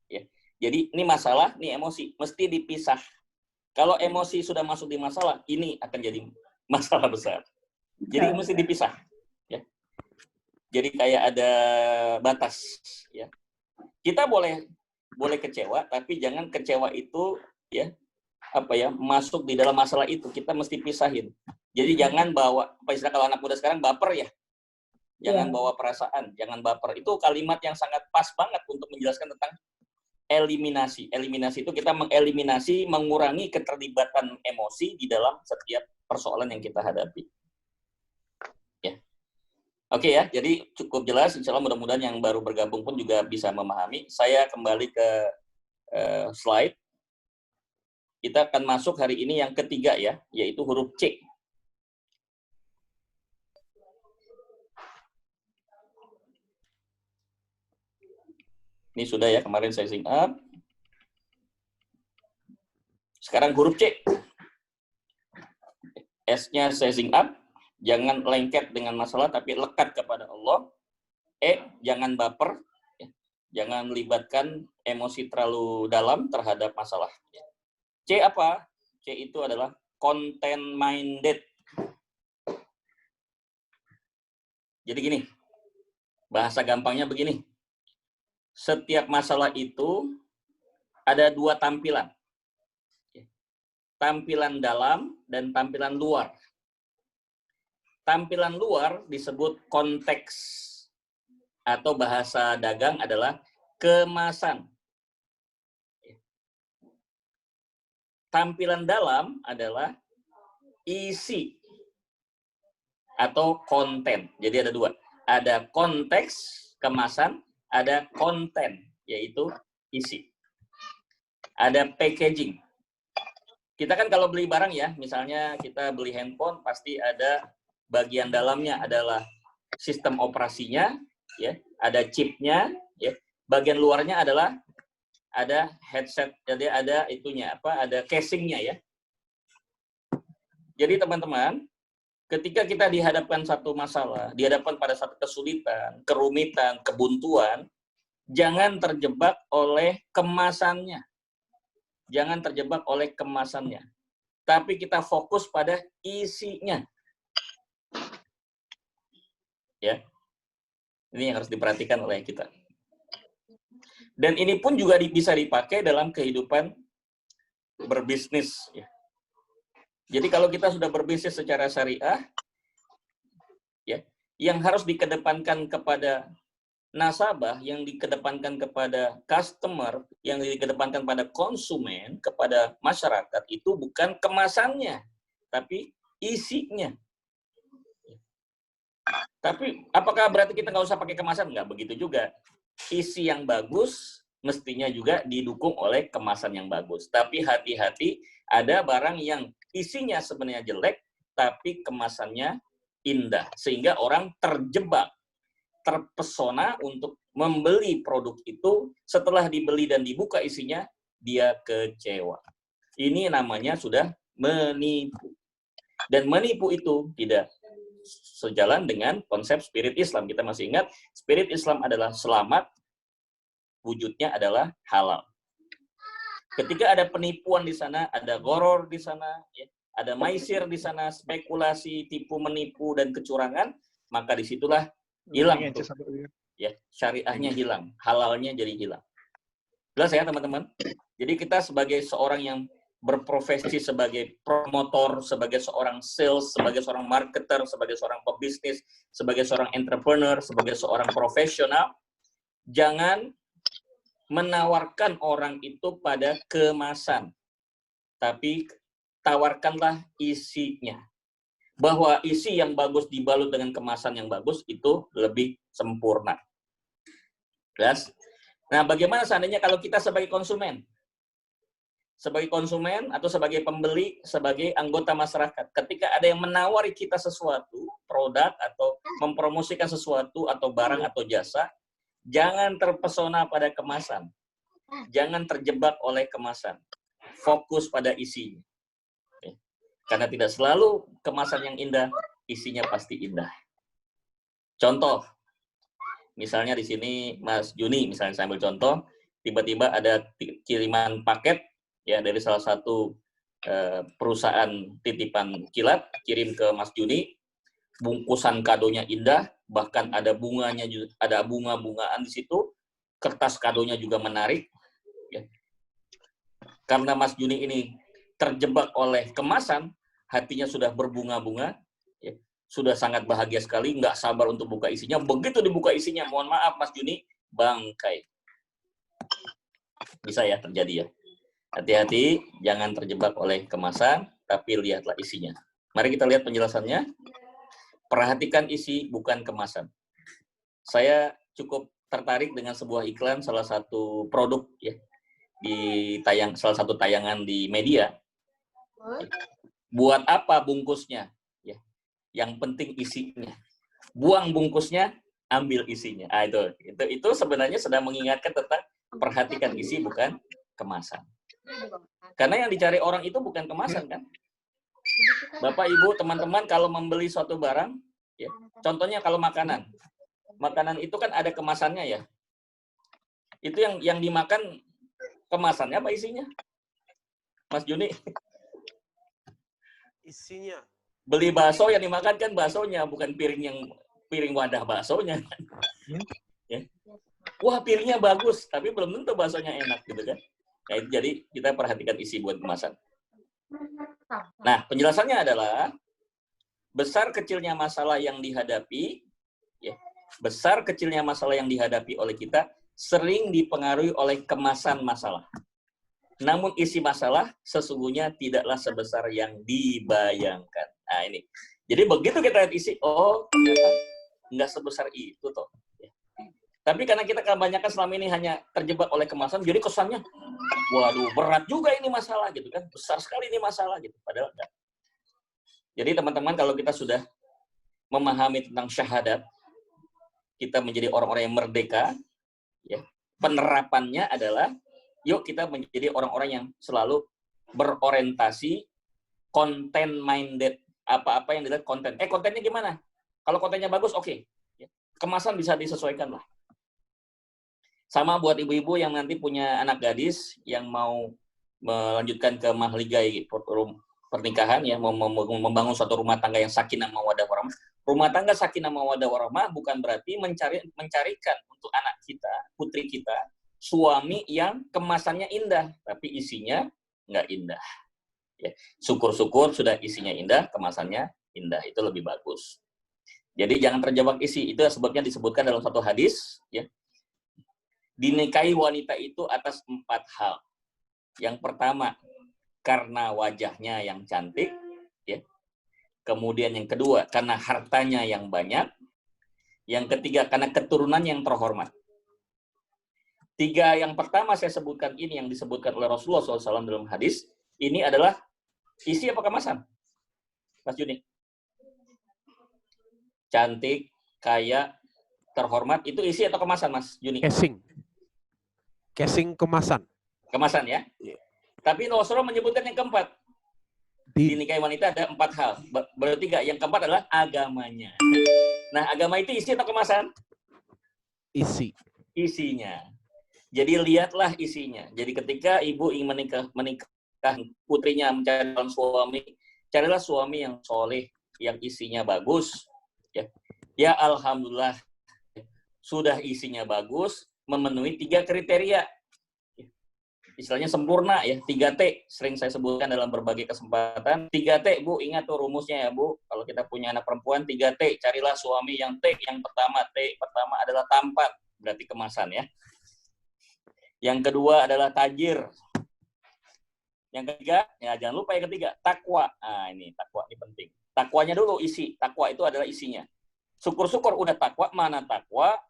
Ya. Jadi ini masalah, ini emosi, mesti dipisah. Kalau emosi sudah masuk di masalah, ini akan jadi masalah besar. Jadi mesti dipisah. Ya. Jadi kayak ada batas. Ya. Kita boleh kecewa, tapi jangan kecewa itu ya masuk di dalam masalah itu, kita mesti pisahin. Jadi jangan bawa, istilah kalau anak muda sekarang baper ya. Jangan bawa perasaan, jangan baper. Itu kalimat yang sangat pas banget untuk menjelaskan tentang eliminasi. Eliminasi itu kita mengeliminasi, mengurangi keterlibatan emosi di dalam setiap persoalan yang kita hadapi. Ya. Oke ya, jadi cukup jelas. Insya Allah mudah-mudahan yang baru bergabung pun juga bisa memahami. Saya kembali ke slide. Kita akan masuk hari ini yang ketiga ya, yaitu huruf C. Ini sudah ya, kemarin saya sing up. Sekarang huruf C. S-nya sizing up, jangan lengket dengan masalah, tapi lekat kepada Allah. E, jangan baper, jangan melibatkan emosi terlalu dalam terhadap masalah. C apa? C itu adalah content-minded. Jadi gini, bahasa gampangnya begini. Setiap masalah itu ada dua tampilan. Tampilan dalam dan tampilan luar. Tampilan luar disebut konteks atau bahasa dagang adalah kemasan. Tampilan dalam adalah isi atau konten. Jadi ada dua. Ada konteks, kemasan, ada konten, yaitu isi. Ada packaging. Kita kan kalau beli barang ya, misalnya kita beli handphone, pasti ada bagian dalamnya adalah sistem operasinya, ya, ada chipnya, ya. Bagian luarnya adalah ada headset, jadi ada itunya ada casingnya ya. Jadi teman-teman, ketika kita dihadapkan satu masalah, dihadapkan pada satu kesulitan, kerumitan, kebuntuan, jangan terjebak oleh kemasannya. Jangan terjebak oleh kemasannya. Tapi kita fokus pada isinya. Ya. Ini yang harus diperhatikan oleh kita. Dan ini pun juga bisa dipakai dalam kehidupan berbisnis. Ya. Jadi kalau kita sudah berbisnis secara syariah, ya, yang harus dikedepankan kepada nasabah, yang dikedepankan kepada customer, yang dikedepankan pada konsumen, kepada masyarakat, itu bukan kemasannya, tapi isinya. Tapi apakah berarti kita nggak usah pakai kemasan? Nggak begitu juga. Isi yang bagus mestinya juga didukung oleh kemasan yang bagus. Tapi hati-hati, ada barang yang isinya sebenarnya jelek, tapi kemasannya indah. Sehingga orang terjebak, terpesona untuk membeli produk itu, setelah dibeli dan dibuka isinya, dia kecewa. Ini namanya sudah menipu. Dan menipu itu tidak sejalan dengan konsep spirit Islam. Kita masih ingat, spirit Islam adalah selamat, wujudnya adalah halal. Ketika ada penipuan di sana, ada goror di sana, ya, ada maisir di sana, spekulasi, tipu menipu, dan kecurangan, maka disitulah hilang tuh. Ya, syariahnya hilang, halalnya jadi hilang. Jelas ya teman-teman? Jadi kita sebagai seorang yang berprofesi sebagai promotor, sebagai seorang sales, sebagai seorang marketer, sebagai seorang pebisnis, sebagai seorang entrepreneur, sebagai seorang profesional, jangan menawarkan orang itu pada kemasan, tapi tawarkanlah isinya. Bahwa isi yang bagus dibalut dengan kemasan yang bagus itu lebih sempurna. Jelas? Nah, bagaimana seandainya kalau kita sebagai konsumen? Sebagai konsumen atau sebagai pembeli, sebagai anggota masyarakat, ketika ada yang menawari kita sesuatu, produk atau mempromosikan sesuatu atau barang atau jasa, jangan terpesona pada kemasan. Jangan terjebak oleh kemasan. Fokus pada isinya. Karena tidak selalu kemasan yang indah, isinya pasti indah. Contoh, misalnya di sini Mas Juni, misalnya saya ambil contoh, tiba-tiba ada kiriman paket ya dari salah satu perusahaan titipan kilat, kirim ke Mas Juni, bungkusan kadonya indah, bahkan ada bunganya, ada bunga-bungaan di situ, kertas kadonya juga menarik. Ya. Karena Mas Juni ini terjebak oleh kemasan, hatinya sudah berbunga-bunga, ya, sudah sangat bahagia sekali, nggak sabar untuk buka isinya. Begitu dibuka isinya, mohon maaf Mas Juni, bangkai. Bisa ya terjadi ya. Hati-hati, jangan terjebak oleh kemasan, tapi lihatlah isinya. Mari kita lihat penjelasannya. Perhatikan isi, bukan kemasan. Saya cukup tertarik dengan sebuah iklan salah satu produk ya di salah satu tayangan di media. Buat apa bungkusnya? Ya, yang penting isinya. Buang bungkusnya, ambil isinya. Ah, itu sebenarnya sedang mengingatkan tentang perhatikan isi, bukan kemasan. Karena yang dicari orang itu bukan kemasan kan? Bapak, Ibu, teman-teman kalau membeli suatu barang, ya, contohnya kalau makanan itu kan ada kemasannya ya. Itu yang dimakan kemasannya apa isinya? Mas Juni? Isinya. Beli bakso yang dimakan kan baksonya, bukan piring wadah baksonya. Ya. Wah, piringnya bagus, tapi belum tentu baksonya enak gitu kan. Nah, itu jadi kita perhatikan isi buat kemasan. Nah, penjelasannya adalah besar kecilnya masalah yang dihadapi, ya, besar kecilnya masalah yang dihadapi oleh kita sering dipengaruhi oleh kemasan masalah. Namun isi masalah sesungguhnya tidaklah sebesar yang dibayangkan. Nah ini. Jadi begitu kita lihat isi, oh ternyata nggak sebesar itu toh. Tapi karena kita kebanyakan selama ini hanya terjebak oleh kemasan, jadi kesannya, waduh berat juga ini masalah gitu kan, besar sekali ini masalah gitu. Padahal enggak. Jadi teman-teman kalau kita sudah memahami tentang syahadat, kita menjadi orang-orang yang merdeka, ya, penerapannya adalah, yuk kita menjadi orang-orang yang selalu berorientasi content minded. Apa-apa yang dilihat konten. Kontennya gimana? Kalau kontennya bagus, oke. Kemasan bisa disesuaikan lah. Sama buat ibu-ibu yang nanti punya anak gadis yang mau melanjutkan ke mahligai pernikahan, ya, mau membangun suatu rumah tangga yang sakinah mawaddah warahmah. Rumah tangga sakinah mawaddah warahmah bukan berarti mencarikan untuk anak kita, putri kita, suami yang kemasannya indah, tapi isinya nggak indah. Ya, syukur-syukur sudah isinya indah, kemasannya indah, itu lebih bagus. Jadi jangan terjebak isi, itu sebabnya disebutkan dalam satu hadis, ya. Dinikahi wanita itu atas 4 hal. Yang pertama, karena wajahnya yang cantik, ya. Kemudian yang kedua, karena hartanya yang banyak. Yang ketiga, karena keturunan yang terhormat. 3 yang pertama saya sebutkan ini yang disebutkan oleh Rasulullah SAW dalam hadis, ini adalah isi apa kemasan? Mas Juni? Cantik, kaya, terhormat, itu isi atau kemasan, Mas Juni? Casing kemasan. Kemasan ya? Yeah. Tapi Rasulullah menyebutkan yang keempat. Dinikahi wanita ada 4 hal. Berarti 3. Yang keempat adalah agamanya. Nah, agama itu isi atau kemasan? Isi. Isinya. Jadi lihatlah isinya. Jadi ketika ibu ingin menikah putrinya mencari suami, carilah suami yang soleh, yang isinya bagus. Ya alhamdulillah, sudah isinya bagus, memenuhi 3 kriteria. Istilahnya sempurna ya, 3T. Sering saya sebutkan dalam berbagai kesempatan. 3T, Bu, ingat tuh rumusnya ya, Bu. Kalau kita punya anak perempuan, 3T. Carilah suami yang T. Yang pertama, T pertama adalah tampan. Berarti kemasan ya. Yang kedua adalah tajir. Yang ketiga, ya jangan lupa yang ketiga, takwa. Nah ini, takwa ini penting. Takwanya dulu isi. Takwa itu adalah isinya. Syukur-syukur udah takwa,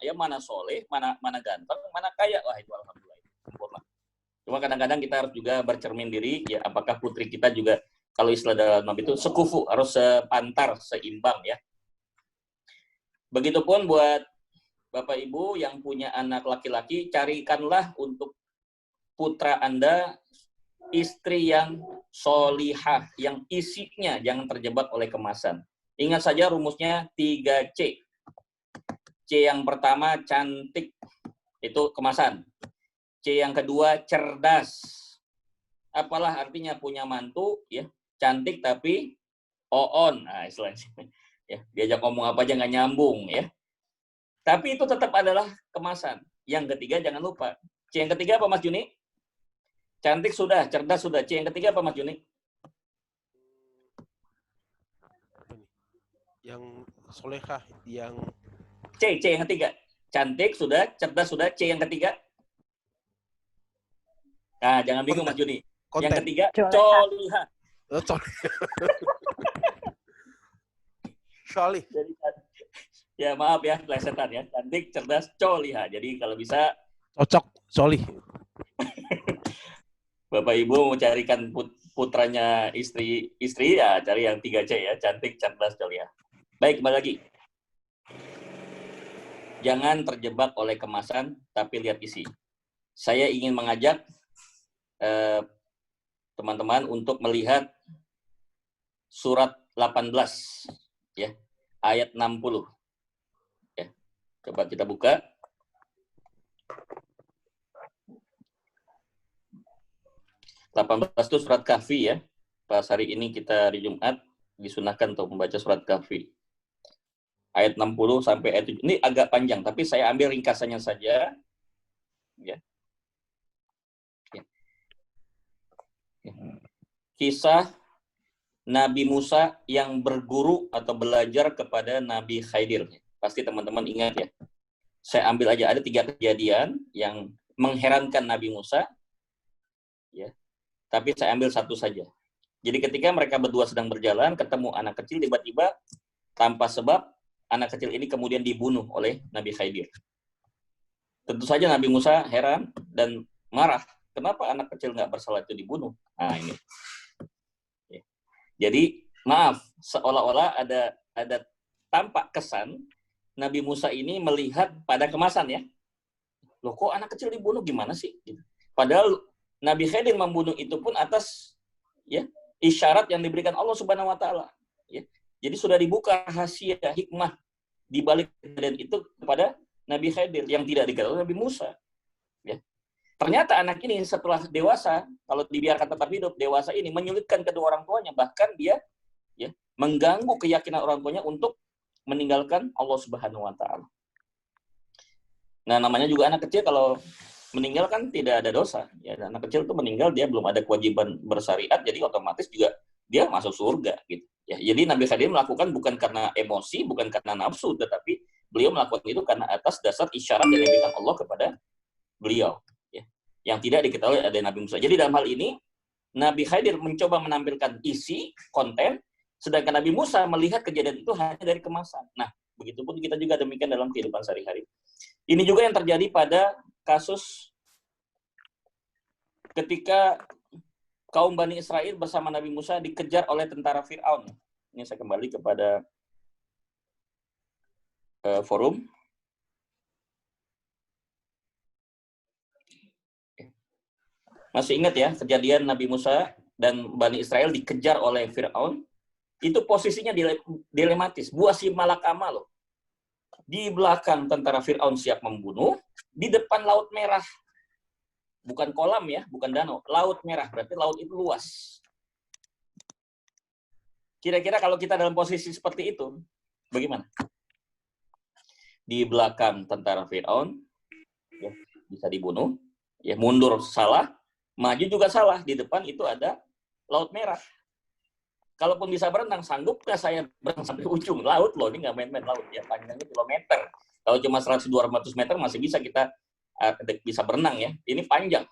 ya mana soleh, mana ganteng, mana kaya. Wah itu alhamdulillah. Sempurna. Cuma kadang-kadang kita harus juga bercermin diri, ya apakah putri kita juga, kalau istilah dalam Nabi itu sekufu, harus sepantar, seimbang ya. Begitupun buat Bapak Ibu yang punya anak laki-laki, carikanlah untuk putra Anda istri yang solihah, yang isinya jangan terjebak oleh kemasan. Ingat saja rumusnya 3C. C yang pertama cantik, itu kemasan. C yang kedua cerdas. Apalah artinya punya mantu ya, cantik tapi oon. Nah, istilahnya. Ya, diajak ngomong apa aja nggak nyambung ya. Tapi itu tetap adalah kemasan. Yang ketiga jangan lupa. C yang ketiga apa Mas Juni? Cantik sudah, cerdas sudah. C yang ketiga apa Mas Juni? yang solehah, yang C yang ketiga. Cantik sudah, cerdas sudah, C yang ketiga. Nah, jangan bingung Mas Juni. konten. Yang ketiga, Coleha. Solih. Jadi, ya maaf ya, plesetan ya. Cantik, cerdas, coleha. Jadi kalau bisa Cocok, solih. Bapak Ibu mau carikan putranya istri ya cari yang 3C ya, cantik, cerdas, coleha. Baik, kembali lagi. Jangan terjebak oleh kemasan, tapi lihat isi. Saya ingin mengajak teman-teman untuk melihat surat 18 ya, ayat 60. Ya. Coba kita buka. Itu surat Kahfi ya. Pas hari ini kita hari Jumat disunahkan untuk membaca surat Kahfi. Ayat 60 sampai ayat 7. Ini agak panjang, tapi saya ambil ringkasannya saja. Ya. Kisah Nabi Musa yang berguru atau belajar kepada Nabi Khidir. Pasti teman-teman ingat ya. Saya ambil aja, ada 3 kejadian yang mengherankan Nabi Musa. Ya. Tapi saya ambil satu saja. Jadi ketika mereka berdua sedang berjalan, ketemu anak kecil, tiba-tiba tanpa sebab, anak kecil ini kemudian dibunuh oleh Nabi Khidir. Tentu saja Nabi Musa heran dan marah. Kenapa anak kecil nggak bersalah itu dibunuh? Nah ini. Jadi maaf, seolah-olah ada tampak kesan Nabi Musa ini melihat pada kemasan ya. Loh kok anak kecil dibunuh gimana sih? Padahal Nabi Khidir membunuh itu pun atas ya isyarat yang diberikan Allah Subhanahu wa taala. Ya. Jadi sudah dibuka rahasia hikmah di balik kejadian itu kepada Nabi Khidir yang tidak diketahui Nabi Musa. Ya. Ternyata anak ini setelah dewasa, kalau dibiarkan tetap hidup, dewasa ini menyulitkan kedua orang tuanya, bahkan dia ya mengganggu keyakinan orang tuanya untuk meninggalkan Allah Subhanahu wa taala. Nah, namanya juga anak kecil kalau meninggal kan tidak ada dosa. Ya, anak kecil itu meninggal dia belum ada kewajiban bersyariat, jadi otomatis juga dia masuk surga gitu. Ya, jadi Nabi Khidir melakukan bukan karena emosi, bukan karena nafsu, tetapi beliau melakukan itu karena atas dasar isyarat yang diberikan Allah kepada beliau. Yang tidak diketahui ada Nabi Musa. Jadi dalam hal ini, Nabi Khidir mencoba menampilkan isi, konten, sedangkan Nabi Musa melihat kejadian itu hanya dari kemasan. Nah, begitupun kita juga demikian dalam kehidupan sehari-hari. Ini juga yang terjadi pada kasus ketika kaum Bani Israel bersama Nabi Musa dikejar oleh tentara Fir'aun. Ini saya kembali kepada forum. Masih ingat ya, kejadian Nabi Musa dan Bani Israel dikejar oleh Fir'aun, itu posisinya dilematis. Buasi malakama loh. Di belakang tentara Fir'aun siap membunuh, di depan Laut Merah. Bukan kolam ya, bukan danau. Laut Merah, berarti laut itu luas. Kira-kira kalau kita dalam posisi seperti itu, bagaimana? Di belakang tentara Fir'aun, ya, bisa dibunuh, ya mundur salah, maju juga salah. Di depan itu ada Laut Merah. Kalaupun bisa berenang, sanggup nggak saya berenang sampai ujung laut loh? Ini nggak main-main laut ya, panjangnya kilometer. Kalau cuma 100-200 meter masih bisa kita bisa berenang ya. Ini panjang.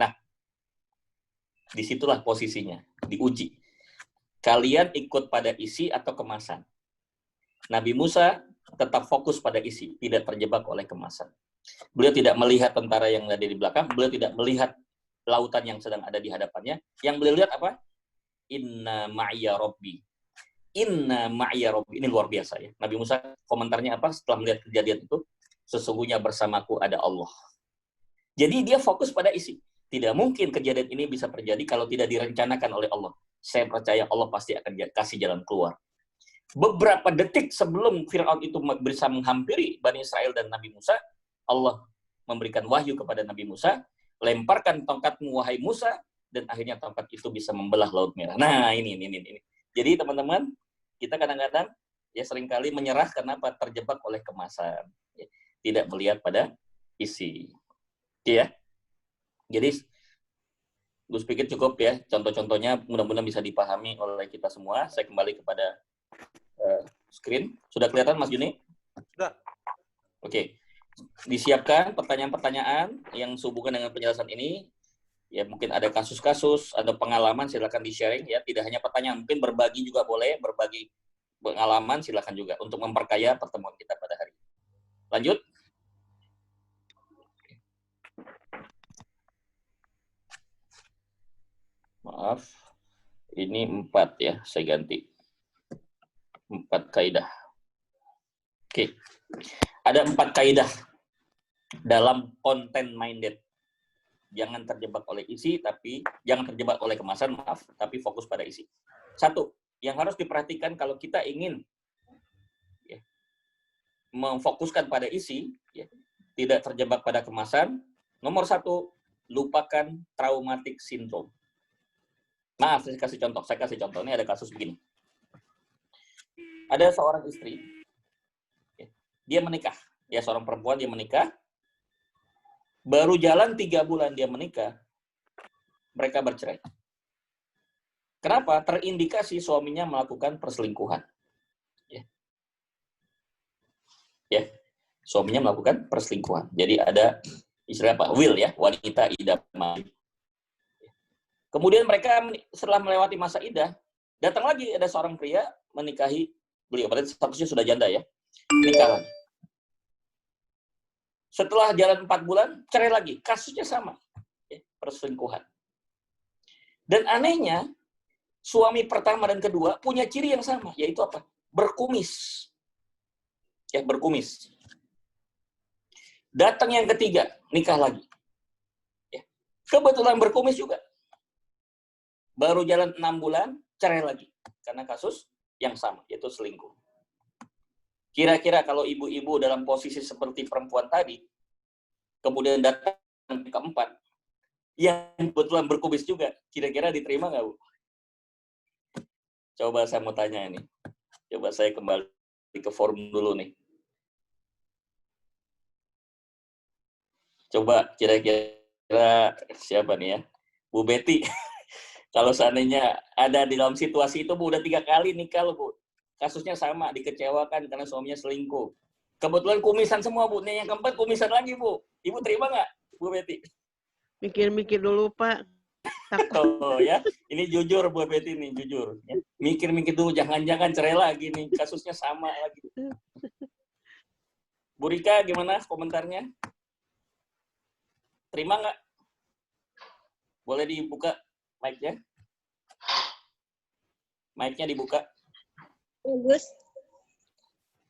Nah, disitulah posisinya, diuji. Kalian ikut pada isi atau kemasan? Nabi Musa tetap fokus pada isi, tidak terjebak oleh kemasan. Beliau tidak melihat tentara yang ada di belakang, beliau tidak melihat lautan yang sedang ada di hadapannya. Yang beliau lihat apa? Inna ma'ya rabbi. Inna ma'ya rabbi. Ini luar biasa ya. Nabi Musa komentarnya apa setelah melihat kejadian itu? Sesungguhnya bersamaku ada Allah. Jadi dia fokus pada isi. Tidak mungkin kejadian ini bisa terjadi kalau tidak direncanakan oleh Allah. Saya percaya Allah pasti akan kasih jalan keluar. Beberapa detik sebelum Fir'aun itu bisa menghampiri Bani Israel dan Nabi Musa, Allah memberikan wahyu kepada Nabi Musa, lemparkan tongkatmu wahai Musa, dan akhirnya tongkat itu bisa membelah Laut Merah. Nah, ini. Jadi teman-teman, kita kadang-kadang ya seringkali menyerah karena terjebak oleh kemasan, ya, tidak melihat pada isi. Ya. Jadi Gus pikir cukup ya contoh-contohnya, mudah-mudahan bisa dipahami oleh kita semua. Saya kembali kepada screen. Sudah kelihatan Mas Juni? Sudah. Oke. Disiapkan pertanyaan-pertanyaan yang sehubungan dengan penjelasan ini. Ya mungkin ada kasus-kasus, ada pengalaman, silakan di-sharing ya. Tidak hanya pertanyaan, mungkin berbagi juga boleh, berbagi pengalaman silakan juga untuk memperkaya pertemuan kita pada hari ini. Lanjut. Maaf, ini 4 ya, saya ganti. 4 kaidah. Oke. Ada 4 kaidah dalam content minded. Jangan terjebak oleh isi, jangan terjebak oleh kemasan, maaf, tapi fokus pada isi. 1, yang harus diperhatikan kalau kita ingin ya, memfokuskan pada isi, ya, tidak terjebak pada kemasan. Nomor 1, lupakan traumatic syndrome. Maaf, saya kasih contoh. Ini ada kasus begini. Ada seorang istri, ya, dia menikah. Ya, seorang perempuan dia menikah. Baru jalan 3 bulan dia menikah, mereka bercerai. Kenapa? Terindikasi suaminya melakukan perselingkuhan. Ya, suaminya melakukan perselingkuhan. Jadi ada istilah apa? Will ya, wanita idaman. Kemudian mereka setelah melewati masa idah, datang lagi ada seorang pria menikahi beliau. Berarti statusnya sudah janda ya. Nikah lagi. Setelah jalan 4 bulan, cerai lagi. Kasusnya sama. Ya, perselingkuhan. Dan anehnya, suami pertama dan kedua punya ciri yang sama. Yaitu apa? Berkumis. Ya, berkumis. Datang yang ketiga, nikah lagi. Ya. Kebetulan berkumis juga. Baru jalan 6 bulan, cerai lagi. Karena kasus yang sama, yaitu selingkuh. Kira-kira kalau ibu-ibu dalam posisi seperti perempuan tadi, kemudian datang keempat, yang kebetulan berkumis juga, kira-kira diterima nggak, Bu? Coba saya mau tanya ini. Coba saya kembali ke forum dulu nih. Coba kira-kira siapa nih ya? Bu Betty. Kalau seandainya ada di dalam situasi itu, Bu, udah 3 kali nikah loh, Bu. Kasusnya sama, dikecewakan karena suaminya selingkuh. Kebetulan kumisan semua, Bu. Nih yang keempat kumisan lagi, Bu. Ibu terima nggak, Bu Betty? Mikir-mikir dulu, Pak. Oh ya, ini jujur Bu Betty nih, jujur. Mikir-mikir dulu, jangan-jangan cerai lagi nih, kasusnya sama lagi. Bu Rika, gimana komentarnya? Terima nggak? Boleh dibuka mic-nya? Mic-nya dibuka. Bagus.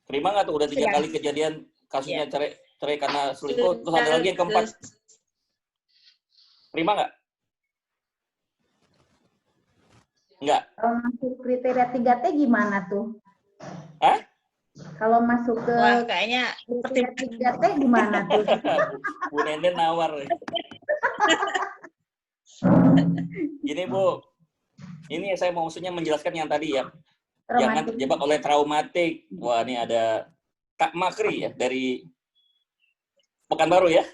Terima nggak tuh udah 3 kali kejadian kasusnya cerai karena selingkuh, terus ada lagi yang keempat. Terima nggak? Enggak. Kalau masuk kriteria 3T gimana tuh? Hah? Kalau masuk ke Wah, kayaknya kriteria 3T gimana tuh? Bu Nenden nawar. Gini Bu, ini saya maksudnya menjelaskan yang tadi ya. Jangan terjebak oleh traumatik. Wah, ini ada Kak Makri ya dari Pekanbaru ya.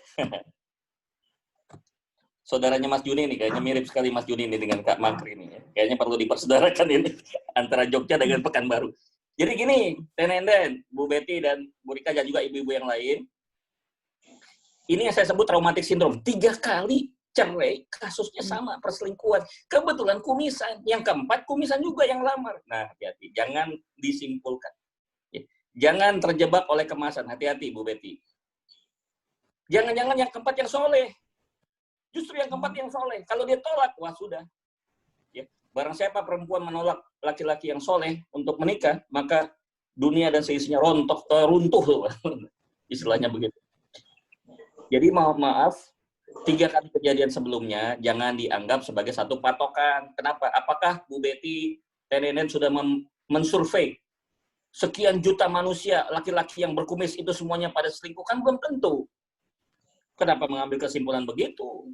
Saudaranya Mas Juni nih, kayaknya mirip sekali Mas Juni ini dengan Kak Makri ini. Ya. Kayaknya perlu dipersaudarakan ini antara Jogja dengan Pekanbaru. Jadi gini, Tenenden, Bu Betty dan Bu Rika dan juga ibu-ibu yang lain, ini yang saya sebut traumatic syndrome. 3 kali cerai, kasusnya sama, perselingkuhan. Kebetulan kumisan. Yang keempat, kumisan juga yang lamar. Nah, hati-hati. Jangan disimpulkan. Ya. Jangan terjebak oleh kemasan. Hati-hati, Bu Betty. Jangan-jangan yang keempat yang soleh. Justru yang keempat yang soleh. Kalau dia tolak, wah sudah. Ya. Barang siapa perempuan menolak laki-laki yang soleh untuk menikah, maka dunia dan seisinya runtuh. Istilahnya begitu. Jadi maaf, 3 kali kejadian sebelumnya jangan dianggap sebagai satu patokan. Kenapa? Apakah Bu Betty, Tenenen sudah mensurvei sekian juta manusia, laki-laki yang berkumis itu semuanya pada selingkuh? Kan belum tentu. Kenapa mengambil kesimpulan begitu?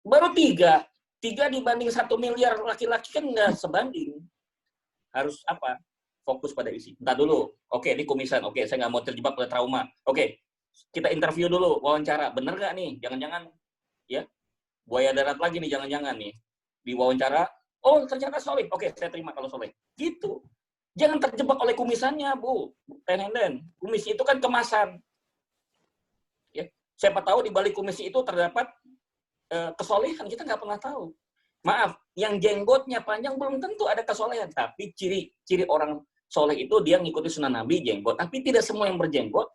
Baru 3 dibanding 1 miliar laki-laki kan nggak sebanding. Harus apa? Fokus pada isi. Entar dulu. Oke, ini kumisan. Oke, saya nggak mau terjebak oleh trauma. Oke, kita interview dulu, wawancara. Bener nggak nih? Jangan-jangan ya buaya darat lagi nih, jangan-jangan nih. Diwawancara, oh ternyata soleh. Oke, saya terima kalau soleh. Gitu. Jangan terjebak oleh kumisannya, Bu. Tenenden. Kumis itu kan kemasan. Ya. Siapa tahu di balik kumis itu terdapat kesolehan, kita nggak pernah tahu. Maaf, yang jenggotnya panjang belum tentu ada kesolehan. Tapi ciri orang soleh itu dia ngikuti sunnah Nabi, jenggot. Tapi tidak semua yang berjenggot.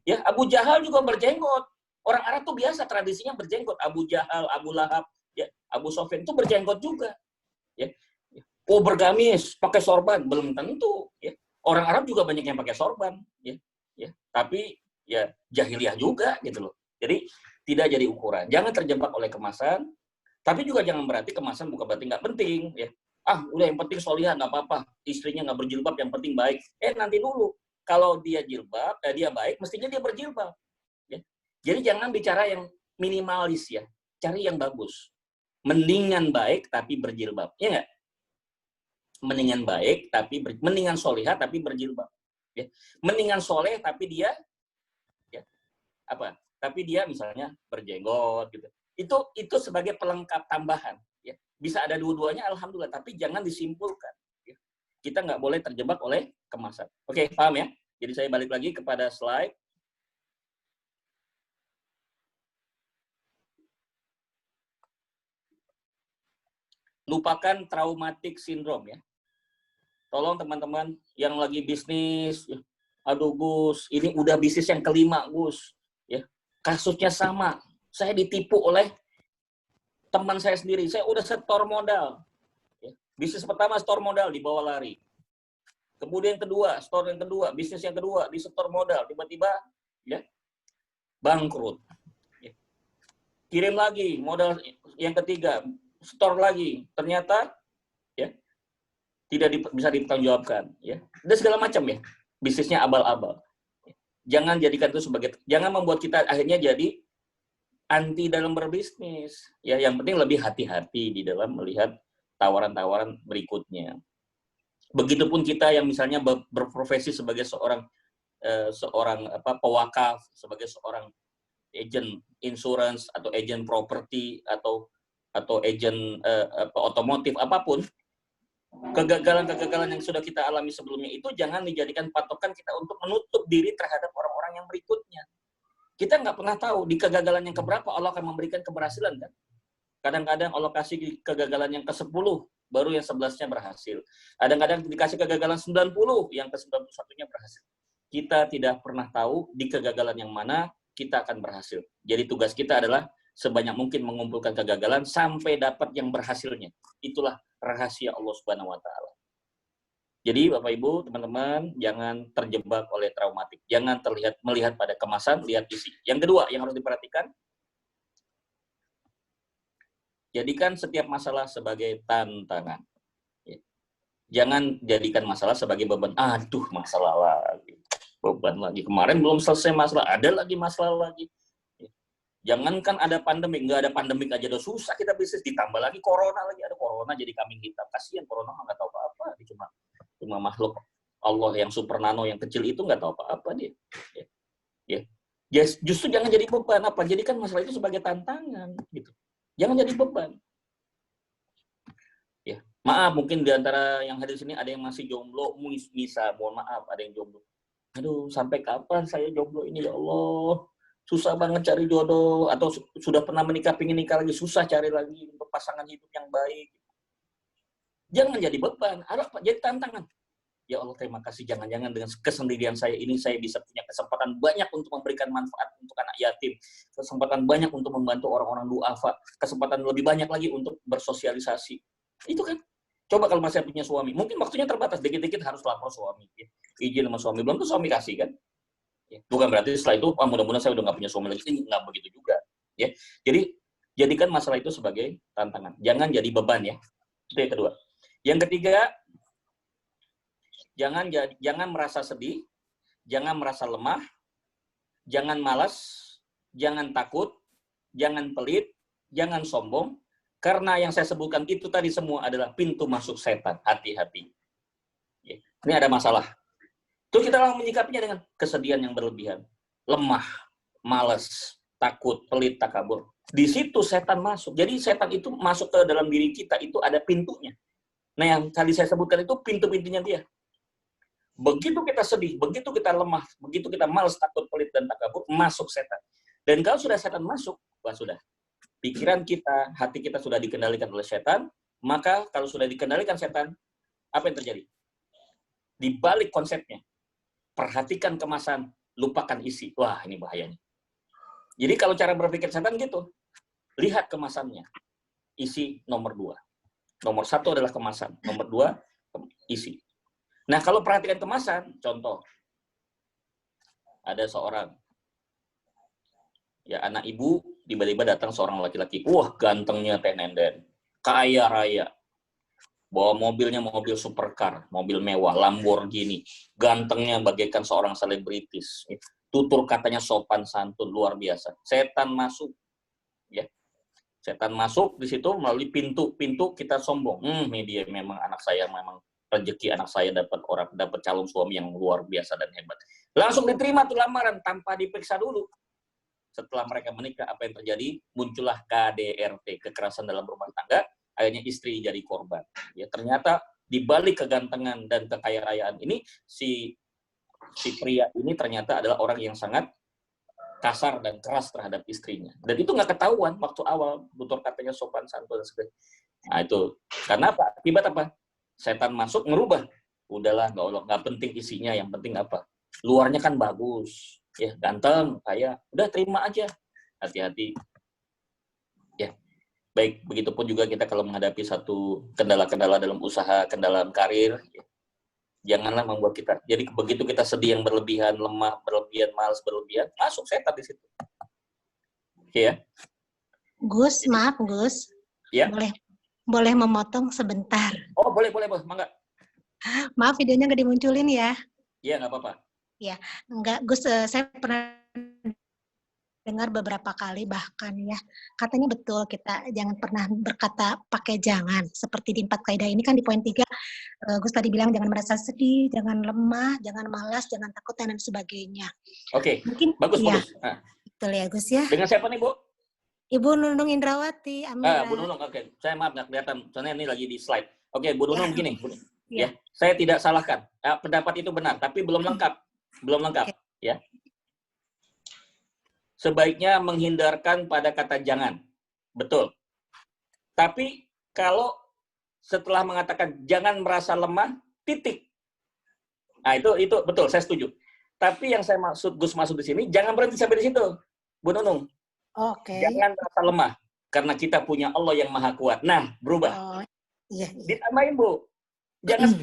Ya, Abu Jahal juga berjenggot. Orang Arab tuh biasa tradisinya berjenggot. Abu Jahal, Abu Lahab, ya, Abu Sofyan itu berjenggot juga. Ya. Oh, bergamis, pakai sorban, belum tentu. Ya. Orang Arab juga banyak yang pakai sorban. Ya. Ya. Tapi ya jahiliyah juga gitu loh. Jadi tidak jadi ukuran. Jangan terjebak oleh kemasan, tapi juga jangan berarti kemasan bukan berarti nggak penting. Ya. Udah yang penting solihan, nggak apa-apa. Istrinya nggak berjilbab, yang penting baik. Nanti dulu. Kalau dia jilbab, dia baik, mestinya dia berjilbab. Ya. Jadi jangan bicara yang minimalis ya. Cari yang bagus. Mendingan baik, tapi berjilbab. Ya nggak? Mendingan baik, tapi mendingan solihah, tapi berjilbab. Ya. Mendingan soleh, tapi dia ya, apa? Tapi dia misalnya berjenggot gitu. Itu sebagai pelengkap tambahan. Ya. Bisa ada dua-duanya, alhamdulillah. Tapi jangan disimpulkan. Ya. Kita nggak boleh terjebak oleh kemasan. Oke, paham ya? Jadi saya balik lagi kepada slide. Lupakan traumatic syndrome ya. Tolong teman-teman yang lagi bisnis, aduh Gus, ini udah bisnis yang kelima Gus. Ya. Kasusnya sama. Saya ditipu oleh teman saya sendiri. Saya udah setor modal. Ya. Bisnis pertama setor modal, dibawa lari. Kemudian kedua, store yang kedua, bisnis yang kedua, disetor modal. Tiba-tiba ya bangkrut. Ya. Kirim lagi, modal yang ketiga, store lagi. Ternyata ya tidak bisa dipertanggungjawabkan. Ya. Dan segala macam ya. Bisnisnya abal-abal. Jangan jadikan itu sebagai, jangan membuat kita akhirnya jadi anti dalam berbisnis. Ya, yang penting lebih hati-hati di dalam melihat tawaran-tawaran berikutnya. Begitupun kita yang misalnya berprofesi sebagai seorang pewakaf, sebagai seorang agent insurance atau agent property atau agent otomotif apapun, kegagalan-kegagalan yang sudah kita alami sebelumnya itu jangan dijadikan patokan kita untuk menutup diri terhadap orang-orang yang berikutnya. Kita nggak pernah tahu di kegagalan yang keberapa Allah akan memberikan keberhasilan kan. Kadang-kadang Allah kasih kegagalan yang ke-10, baru yang 11-nya berhasil. Kadang-kadang dikasih kegagalan 90, yang ke-91-nya berhasil. Kita tidak pernah tahu di kegagalan yang mana kita akan berhasil. Jadi tugas kita adalah sebanyak mungkin mengumpulkan kegagalan sampai dapat yang berhasilnya. Itulah rahasia Allah Subhanahu wa taala. Jadi Bapak Ibu, teman-teman, jangan terjebak oleh traumatik. Jangan melihat pada kemasan, lihat isi. Yang kedua yang harus diperhatikan, jadikan setiap masalah sebagai tantangan. Jangan jadikan masalah sebagai beban. Aduh, masalah lagi. Beban lagi. Kemarin belum selesai masalah, ada lagi masalah lagi. Jangankan ada pandemik, nggak ada pandemik aja udah susah kita bisnis, ditambah lagi corona lagi, ada corona jadi kambing hitam. Kasihan corona nggak tahu apa-apa, cuma makhluk Allah yang super nano yang kecil itu nggak tahu apa-apa dia. Ya. Justru jangan jadi beban, jadikan masalah itu sebagai tantangan gitu. Jangan jadi beban. Ya, maaf mungkin di antara yang hadir sini ada yang masih jomblo, mohon maaf ada yang jomblo. Aduh, sampai kapan saya jomblo ini ya Allah? Susah banget cari jodoh, atau sudah pernah menikah, pengen nikah lagi, susah cari lagi untuk pasangan hidup yang baik. Jangan jadi beban, jadi tantangan. Ya Allah, terima kasih, jangan-jangan dengan kesendirian saya ini, saya bisa punya kesempatan banyak untuk memberikan manfaat untuk anak yatim, kesempatan banyak untuk membantu orang-orang duafa, kesempatan lebih banyak lagi untuk bersosialisasi. Itu kan, coba kalau masih punya suami, mungkin waktunya terbatas, dikit-dikit harus lapor suami, ya. Izin sama suami, belum tuh suami kasih kan. Bukan berarti setelah itu, mudah-mudahan saya udah nggak punya suami lagi, nggak begitu juga. Ya. Jadi, jadikan masalah itu sebagai tantangan. Jangan jadi beban ya. Itu yang kedua. Yang ketiga, jangan merasa sedih, jangan merasa lemah, jangan malas, jangan takut, jangan pelit, jangan sombong, karena yang saya sebutkan itu tadi semua adalah pintu masuk setan. Hati-hati. Ya. Ini ada masalah. Terus kita langsung menyikapinya dengan kesedihan yang berlebihan, lemah, malas, takut, pelit, takabur. Di situ setan masuk. Jadi setan itu masuk ke dalam diri kita, itu ada pintunya. Nah, yang tadi saya sebutkan itu pintu-pintunya dia. Begitu kita sedih, begitu kita lemah, begitu kita malas, takut, pelit, dan takabur, masuk setan. Dan kalau sudah setan masuk, wah sudah. Pikiran kita, hati kita sudah dikendalikan oleh setan, maka kalau sudah dikendalikan setan, apa yang terjadi? Di balik konsepnya, perhatikan kemasan, lupakan isi. Wah, ini bahayanya. Jadi kalau cara berpikir setan gitu, lihat kemasannya. Isi nomor 2. Nomor 1 adalah kemasan, nomor 2 isi. Nah, kalau perhatikan kemasan, contoh, ada seorang, ya anak ibu, tiba-tiba datang seorang laki-laki, wah gantengnya tenenden, kaya raya, bawa mobilnya mobil supercar, mobil mewah, Lamborghini, gantengnya bagaikan seorang selebritis, tutur katanya sopan santun, luar biasa. Setan masuk, ya, setan masuk di situ melalui pintu kita sombong. Ini dia memang anak saya, memang rezeki anak saya dapat calon suami yang luar biasa dan hebat. Langsung diterima tuh lamaran tanpa diperiksa dulu. Setelah mereka menikah, apa yang terjadi? Muncullah KDRT, kekerasan dalam rumah tangga. Akhirnya istri jadi korban. Ya, ternyata di balik kegantengan dan kekayaan ini, si pria ini ternyata adalah orang yang sangat kasar dan keras terhadap istrinya. Dan itu nggak ketahuan waktu awal, tutur katanya sopan santun dan sebagainya. Nah itu, karena apa? Akibat apa? Setan masuk merubah. Udahlah, nggak penting isinya, yang penting apa? Luarnya kan bagus, ya ganteng, kaya, udah terima aja. Hati-hati. Ya, baik, begitupun juga kita kalau menghadapi satu kendala-kendala dalam usaha, kendala dalam karir, ya, janganlah membuat kita. Jadi begitu kita sedih yang berlebihan, lemah, berlebihan, malas berlebihan, masuk setan di situ. Oke ya. Gus, maaf Gus. Ya. Boleh memotong sebentar. Oh, boleh, mangga. Maaf videonya nggak dimunculin ya. Iya, nggak apa-apa. Ya, enggak Gus, saya pernah dengar beberapa kali bahkan ya, katanya betul kita jangan pernah berkata pakai jangan. Seperti di 4 kaidah ini kan di poin 3, Gus tadi bilang jangan merasa sedih, jangan lemah, jangan malas, jangan takut, dan sebagainya. Oke, mungkin bagus. Ya, Nah. betul ya Gus ya. Dengan siapa nih, Bu? Ibu Nunung Indrawati, Amira. Bu Nunung, oke. Saya maaf nggak kelihatan, soalnya ini lagi di slide. Oke, Bu Nunung begini. Ya. Ya, saya tidak salahkan. Pendapat itu benar, tapi belum lengkap. Okay. Ya. Sebaiknya menghindarkan pada kata jangan. Betul. Tapi kalau setelah mengatakan jangan merasa lemah, titik. Nah, itu betul, saya setuju. Tapi yang saya maksud, Gus masuk di sini, jangan berhenti sampai di situ, Bu Nunung. Oke. Jangan merasa lemah, karena kita punya Allah yang maha kuat. Nah, berubah. Oh, iya. Ditambahin, Bu. Jangan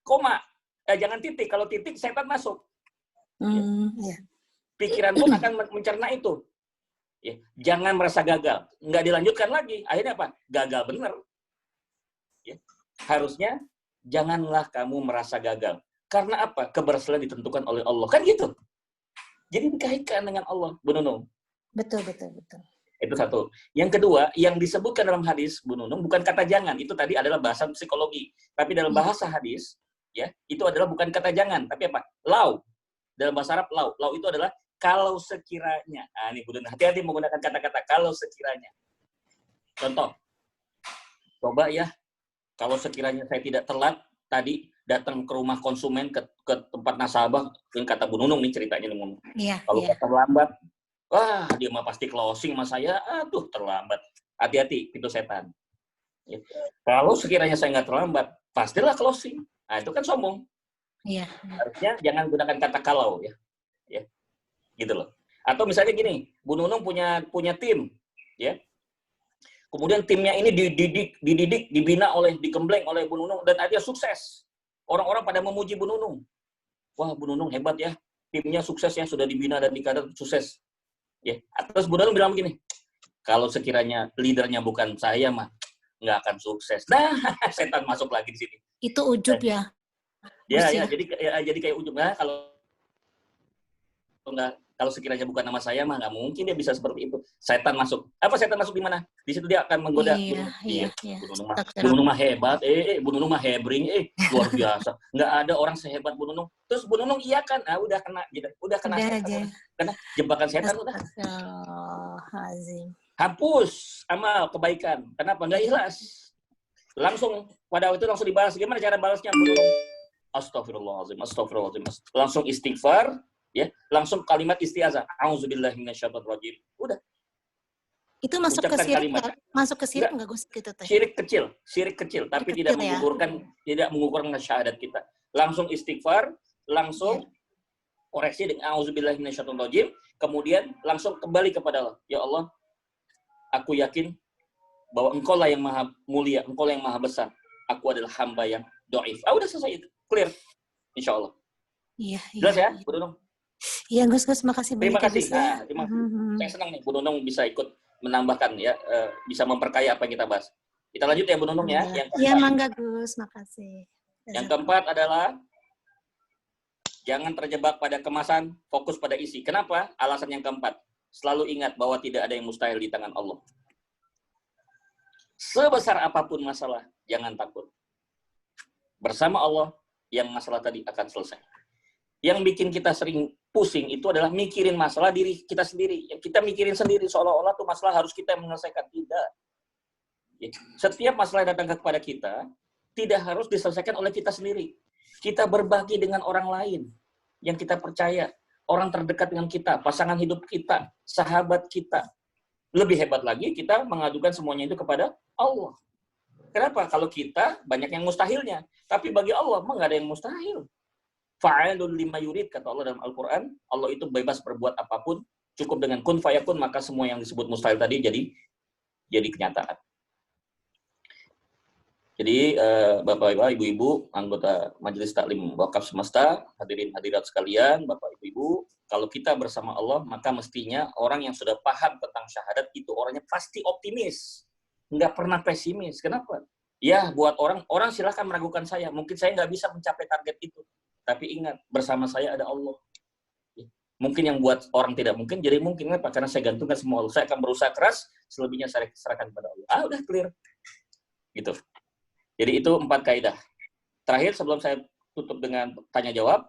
koma. Jangan titik. Kalau titik, setan masuk. Iya. Pikiran pun akan mencerna itu. Ya, jangan merasa gagal. Nggak dilanjutkan lagi. Akhirnya apa? Gagal benar. Ya. Harusnya, janganlah kamu merasa gagal. Karena apa? Keberhasilan ditentukan oleh Allah. Kan gitu. Jadi dikaitkan dengan Allah, Bu Nunung. Betul. Itu satu. Yang kedua, yang disebutkan dalam hadis, Bu Nunung, bukan kata jangan. Itu tadi adalah bahasa psikologi. Tapi dalam bahasa hadis, ya, itu adalah bukan kata jangan. Tapi apa? Lau. Dalam bahasa Arab, lau. Lau itu adalah kalau sekiranya. Nah, ini Bu Nunung, hati-hati menggunakan kata-kata kalau sekiranya. Contoh. Coba ya, kalau sekiranya saya tidak telat, tadi datang ke rumah konsumen, ke tempat nasabah, yang kata Bu Nunung nih ceritanya. Iya. Kalau terlambat, wah, dia mah pasti closing sama saya. Aduh, terlambat. Hati-hati, itu setan. Ya. Kalau sekiranya saya nggak terlambat, pastilah closing. Nah, itu kan sombong. Iya. Harusnya jangan gunakan kata kalau, ya. Gitu loh. Atau misalnya gini, Bu Nunung punya tim, ya. Kemudian timnya ini dididik, dibina digembleng oleh Bu Nunung, dan akhirnya sukses. Orang-orang pada memuji Bu Nunung. Wah, Bu Nunung hebat ya. Timnya sukses ya, sudah dibina dan dikader sukses. Ya, terus Bu Nunung bilang begini, kalau sekiranya leadernya bukan saya mah nggak akan sukses. Nah, setan masuk lagi di sini. Itu ujub ya. Ya, jadi kayak ujub. Nah, kalau sekiranya bukan nama saya mah nggak mungkin dia bisa seperti itu. Setan masuk. Apa setan masuk di mana? Di situ dia akan menggoda. Iya. Bu Nunung mah hebat. Bu Nunung mah hebring. Luar biasa. Nggak ada orang sehebat Bu Nunung. Terus Bu Nunung iya kan? Udah kena gitu. Udah kena setan. Karena jebakan setan udah. Hapus amal kebaikan. Kenapa? Nggak ikhlas. Langsung pada waktu itu langsung dibalas. Gimana cara balasnya Bu Nunung? Astagfirullahaladzim, astagfirullahaladzim. Langsung istighfar, ya, langsung kalimat istiazah. A'udzubillahi minasyaitonirrajim. Udah. Itu masuk ke Ucapkan syirik kalimat. nggak? Masuk ke syirik nggak Gus gitu teh? Syirik kecil, tapi Syirik tidak kecil, ya. menggugurkan syahadat kita. Langsung istighfar, langsung koreksi dengan a'udzubillahi minasyaitonirrajim, kemudian langsung kembali kepada Allah. Ya Allah, aku yakin bahwa Engkau lah yang maha mulia, Engkau lah yang maha besar. Aku adalah hamba yang dhaif. Udah selesai itu, clear. Insya Allah. Iya. Jelas ya, Bu Nunung? Iya, Gus, makasih banyak. Terima kasih. Gus, ya. Terima kasih. Saya senang nih Bu Nunung bisa ikut menambahkan ya, bisa memperkaya apa yang kita bahas. Kita lanjut ya Bu Nunung ya. Iya, mangga Gus, makasih. Yang keempat adalah jangan terjebak pada kemasan, fokus pada isi. Kenapa? Alasan yang keempat. Selalu ingat bahwa tidak ada yang mustahil di tangan Allah. Sebesar apapun masalah, jangan takut. Bersama Allah, yang masalah tadi akan selesai. Yang bikin kita sering pusing itu adalah mikirin masalah diri kita sendiri. Yang kita mikirin sendiri seolah-olah tuh masalah harus kita yang menyelesaikan. Tidak. Setiap masalah yang datang kepada kita tidak harus diselesaikan oleh kita sendiri. Kita berbagi dengan orang lain yang kita percaya, orang terdekat dengan kita, pasangan hidup kita, sahabat kita. Lebih hebat lagi, kita mengadukan semuanya itu kepada Allah. Kenapa? Kalau kita banyak yang mustahilnya, tapi bagi Allah mah nggak ada yang mustahil. Fa'alun lima yurid, kata Allah dalam Al-Quran. Allah itu bebas berbuat apapun, cukup dengan kun fayakun, maka semua yang disebut mustahil tadi jadi kenyataan. Jadi Bapak-Bapak, Ibu-Ibu, anggota Majelis Taklim Wakaf Semesta, hadirin hadirat sekalian, Bapak Ibu-Ibu, kalau kita bersama Allah, maka mestinya orang yang sudah paham tentang syahadat itu orangnya pasti optimis, nggak pernah pesimis. Kenapa? Ya, buat orang silahkan meragukan saya. Mungkin saya nggak bisa mencapai target itu. Tapi ingat, bersama saya ada Allah. Mungkin yang buat orang tidak mungkin, jadi mungkin. Kenapa? Karena saya gantungkan semua Allah. Saya akan berusaha keras, selebihnya saya serahkan kepada Allah. Udah clear. Gitu. Jadi itu 4 kaidah. Terakhir, sebelum saya tutup dengan tanya jawab,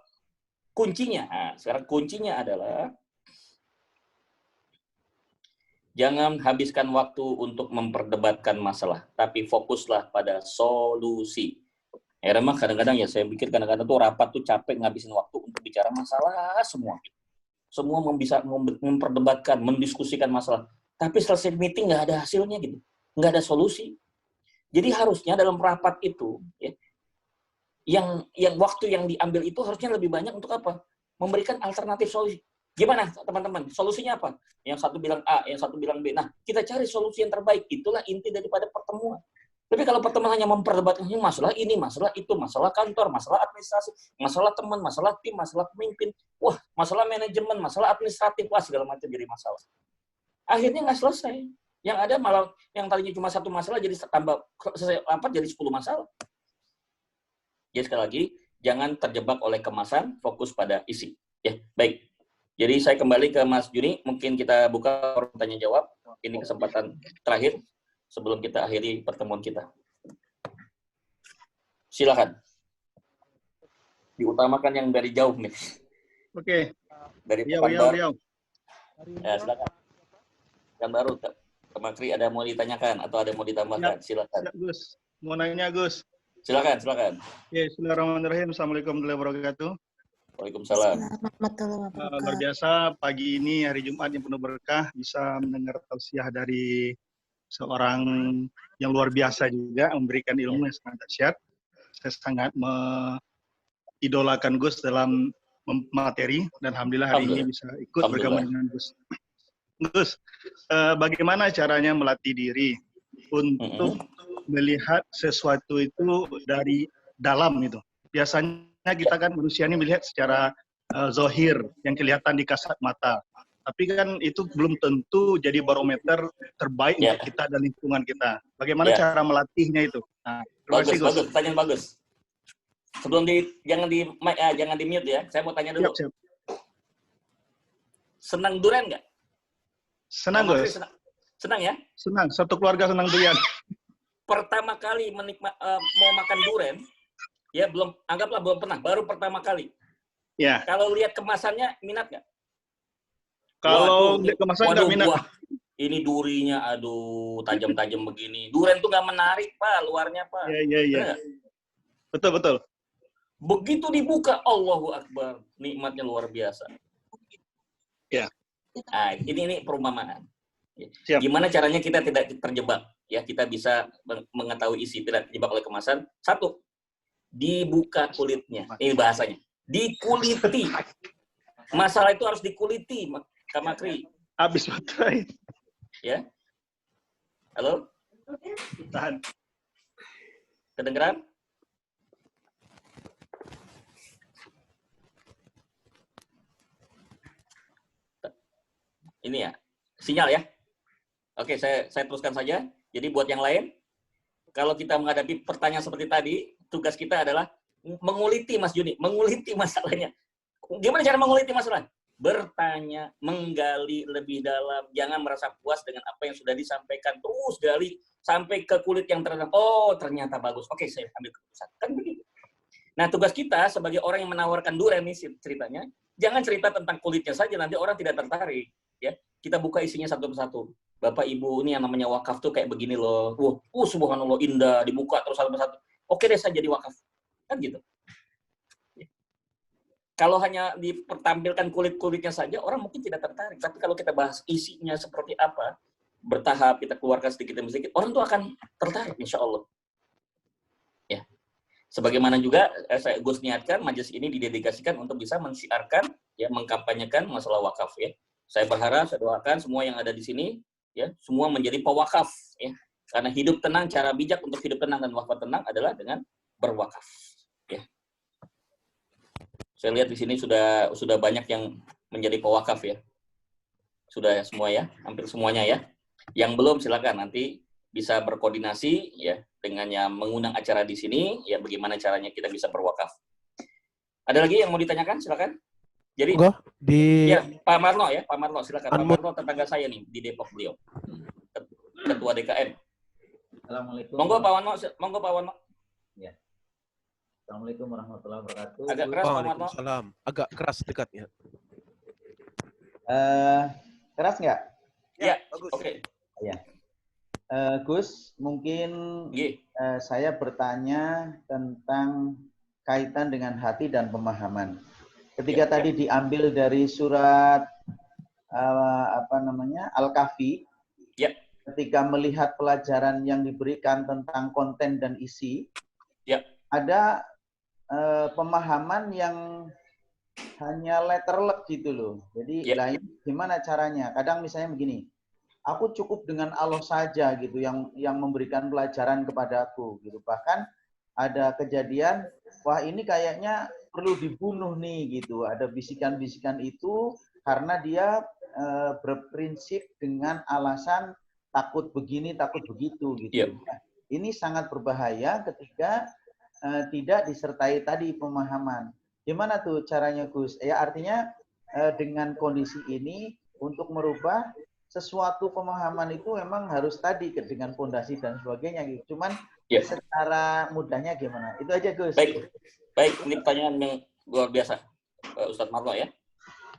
kuncinya. Sekarang kuncinya adalah jangan habiskan waktu untuk memperdebatkan masalah, tapi fokuslah pada solusi. Mah kadang-kadang ya saya pikir kadang-kadang tuh rapat tuh capek ngabisin waktu untuk bicara masalah semua. Semua bisa memperdebatkan, mendiskusikan masalah. Tapi selesai meeting nggak ada hasilnya gitu. Nggak ada solusi. Jadi harusnya dalam rapat itu, ya, yang waktu yang diambil itu harusnya lebih banyak untuk apa? Memberikan alternatif solusi. Gimana teman-teman? Solusinya apa? Yang satu bilang A, yang satu bilang B. Nah, kita cari solusi yang terbaik. Itulah inti daripada pertemuan. Tapi kalau pertemuan hanya memperdebatkan masalah ini, masalah itu, masalah kantor, masalah administrasi, masalah teman, masalah tim, masalah pemimpin, wah, masalah manajemen, masalah administratif, wah, segala macam jadi masalah. Akhirnya nggak selesai. Yang ada malah yang tadinya cuma 1 masalah jadi tambah jadi 10 masalah. Jadi sekali lagi, jangan terjebak oleh kemasan, fokus pada isi. Ya, baik. Jadi saya kembali ke Mas Juni, mungkin kita buka pertanyaan jawab. Ini kesempatan terakhir sebelum kita akhiri pertemuan kita. Silakan. Diutamakan yang dari jauh nih. Oke. Dari Riau. Ya, silakan. Yang baru, Pak Makri, ada mau ditanyakan atau ada mau ditambahkan? Silakan. Ya, Gus. Mau nanya, Gus. Silakan. Ya, bismillahirrahmanirrahim. Assalamualaikum warahmatullahi wabarakatuh. Waalaikumsalam. Luar biasa, pagi ini hari Jumat yang penuh berkah, bisa mendengar tausiah dari seorang yang luar biasa juga, memberikan ilmu yang sangat dahsyat. Saya sangat mengidolakan Gus dalam materi, dan alhamdulillah hari ini bisa ikut bergabung dengan Gus. Gus, bagaimana caranya melatih diri untuk melihat sesuatu itu dari dalam itu? Biasanya kita kan manusia ini melihat secara zohir, yang kelihatan di kasat mata. Tapi kan itu belum tentu jadi barometer terbaik untuk kita dan lingkungan kita. Bagaimana cara melatihnya itu? Nah, bagus, pertanyaan bagus. Sebelum jangan di mute ya, saya mau tanya dulu. Siap. Senang durian nggak? Senang, Gus. Senang ya? Senang, satu keluarga senang durian. Pertama kali mau makan durian, ya anggaplah belum pernah, baru pertama kali. Ya. Kalau lihat kemasannya, minat nggak? Kalau lihat kemasan nggak minat. Buah. Ini durinya, aduh, tajam-tajam begini. Durian tuh nggak menarik, Pak, luarnya, Pak. Iya. Betul. Begitu dibuka, Allahu Akbar, nikmatnya luar biasa. Ya. Nah, ini perumpamaan. Siap. Gimana caranya kita tidak terjebak? Ya, kita bisa mengetahui isi, tidak terjebak oleh kemasan. Satu, dibuka kulitnya. Ini bahasanya. Dikuliti. Masalah itu harus dikuliti, Kak Makri. Habis baterai. Ya. Halo? Tahan. Kedengeran? Ini ya, sinyal ya. Oke, saya teruskan saja. Jadi buat yang lain, kalau kita menghadapi pertanyaan seperti tadi, tugas kita adalah menguliti, Mas Juni, menguliti masalahnya. Gimana cara menguliti masalah? Bertanya, menggali lebih dalam, jangan merasa puas dengan apa yang sudah disampaikan, terus gali sampai ke kulit yang terdalam. Oh, ternyata bagus. Oke, saya ambil keputusan. Kan begitu. Nah, tugas kita sebagai orang yang menawarkan durian ini ceritanya, jangan cerita tentang kulitnya saja, nanti orang tidak tertarik. Ya, kita buka isinya satu persatu. Bapak Ibu, ini yang namanya wakaf tuh kayak begini loh. Subhanallah, indah, dibuka terus satu persatu. Oke deh, saya jadi wakaf. Kan gitu. Kalau hanya dipertampilkan kulit-kulitnya saja, orang mungkin tidak tertarik. Tapi kalau kita bahas isinya seperti apa, bertahap kita keluarkan sedikit demi sedikit, orang tuh akan tertarik, insya Allah. Ya. Sebagaimana juga Gus niatkan, majelis ini didedikasikan untuk bisa mensiarkan, ya, mengkampanyekan masalah wakaf. Ya. Saya berharap, saya doakan semua yang ada di sini, ya, semua menjadi pewakaf. Ya. Karena hidup tenang, cara bijak untuk hidup tenang dan wafat tenang adalah dengan berwakaf. Ya. Saya lihat di sini sudah banyak yang menjadi pewakaf ya. Sudah semua ya, hampir semuanya ya. Yang belum silakan nanti bisa berkoordinasi ya dengan yang mengundang acara di sini ya, bagaimana caranya kita bisa berwakaf. Ada lagi yang mau ditanyakan? Silakan. Jadi ya Pak Marno ya, Pak Marno silakan. Pak Marno tetangga saya nih di Depok beliau. Ketua DKM. Assalamualaikum. Monggo Pak Marno, monggo Pak Marno. Ya. Assalamualaikum warahmatullahi wabarakatuh. Agak keras Pak Marno. Waalaikumsalam. Agak keras dekatnya. Keras nggak? Ya, bagus. Oke. Ya. Gus, mungkin saya bertanya tentang kaitan dengan hati dan pemahaman. Ketika tadi diambil dari surat Al-Kahfi, ketika melihat pelajaran yang diberikan tentang konten dan isi, ada pemahaman yang hanya letterlek gitu loh. Jadi gimana caranya? Kadang misalnya begini, aku cukup dengan Allah saja gitu yang memberikan pelajaran kepadaku gitu. Bahkan ada kejadian, wah ini kayaknya perlu dibunuh nih gitu. Ada bisikan-bisikan itu karena dia berprinsip dengan alasan takut begini, takut begitu gitu. Nah, ini sangat berbahaya ketika tidak disertai tadi pemahaman. Gimana tuh caranya Gus? Ya artinya dengan kondisi ini untuk merubah sesuatu pemahaman itu memang harus tadi dengan fondasi dan sebagainya gitu. Cuman secara mudahnya gimana? Itu aja Gus. Baik, ini pertanyaan yang luar biasa, Ustadz Marlo ya.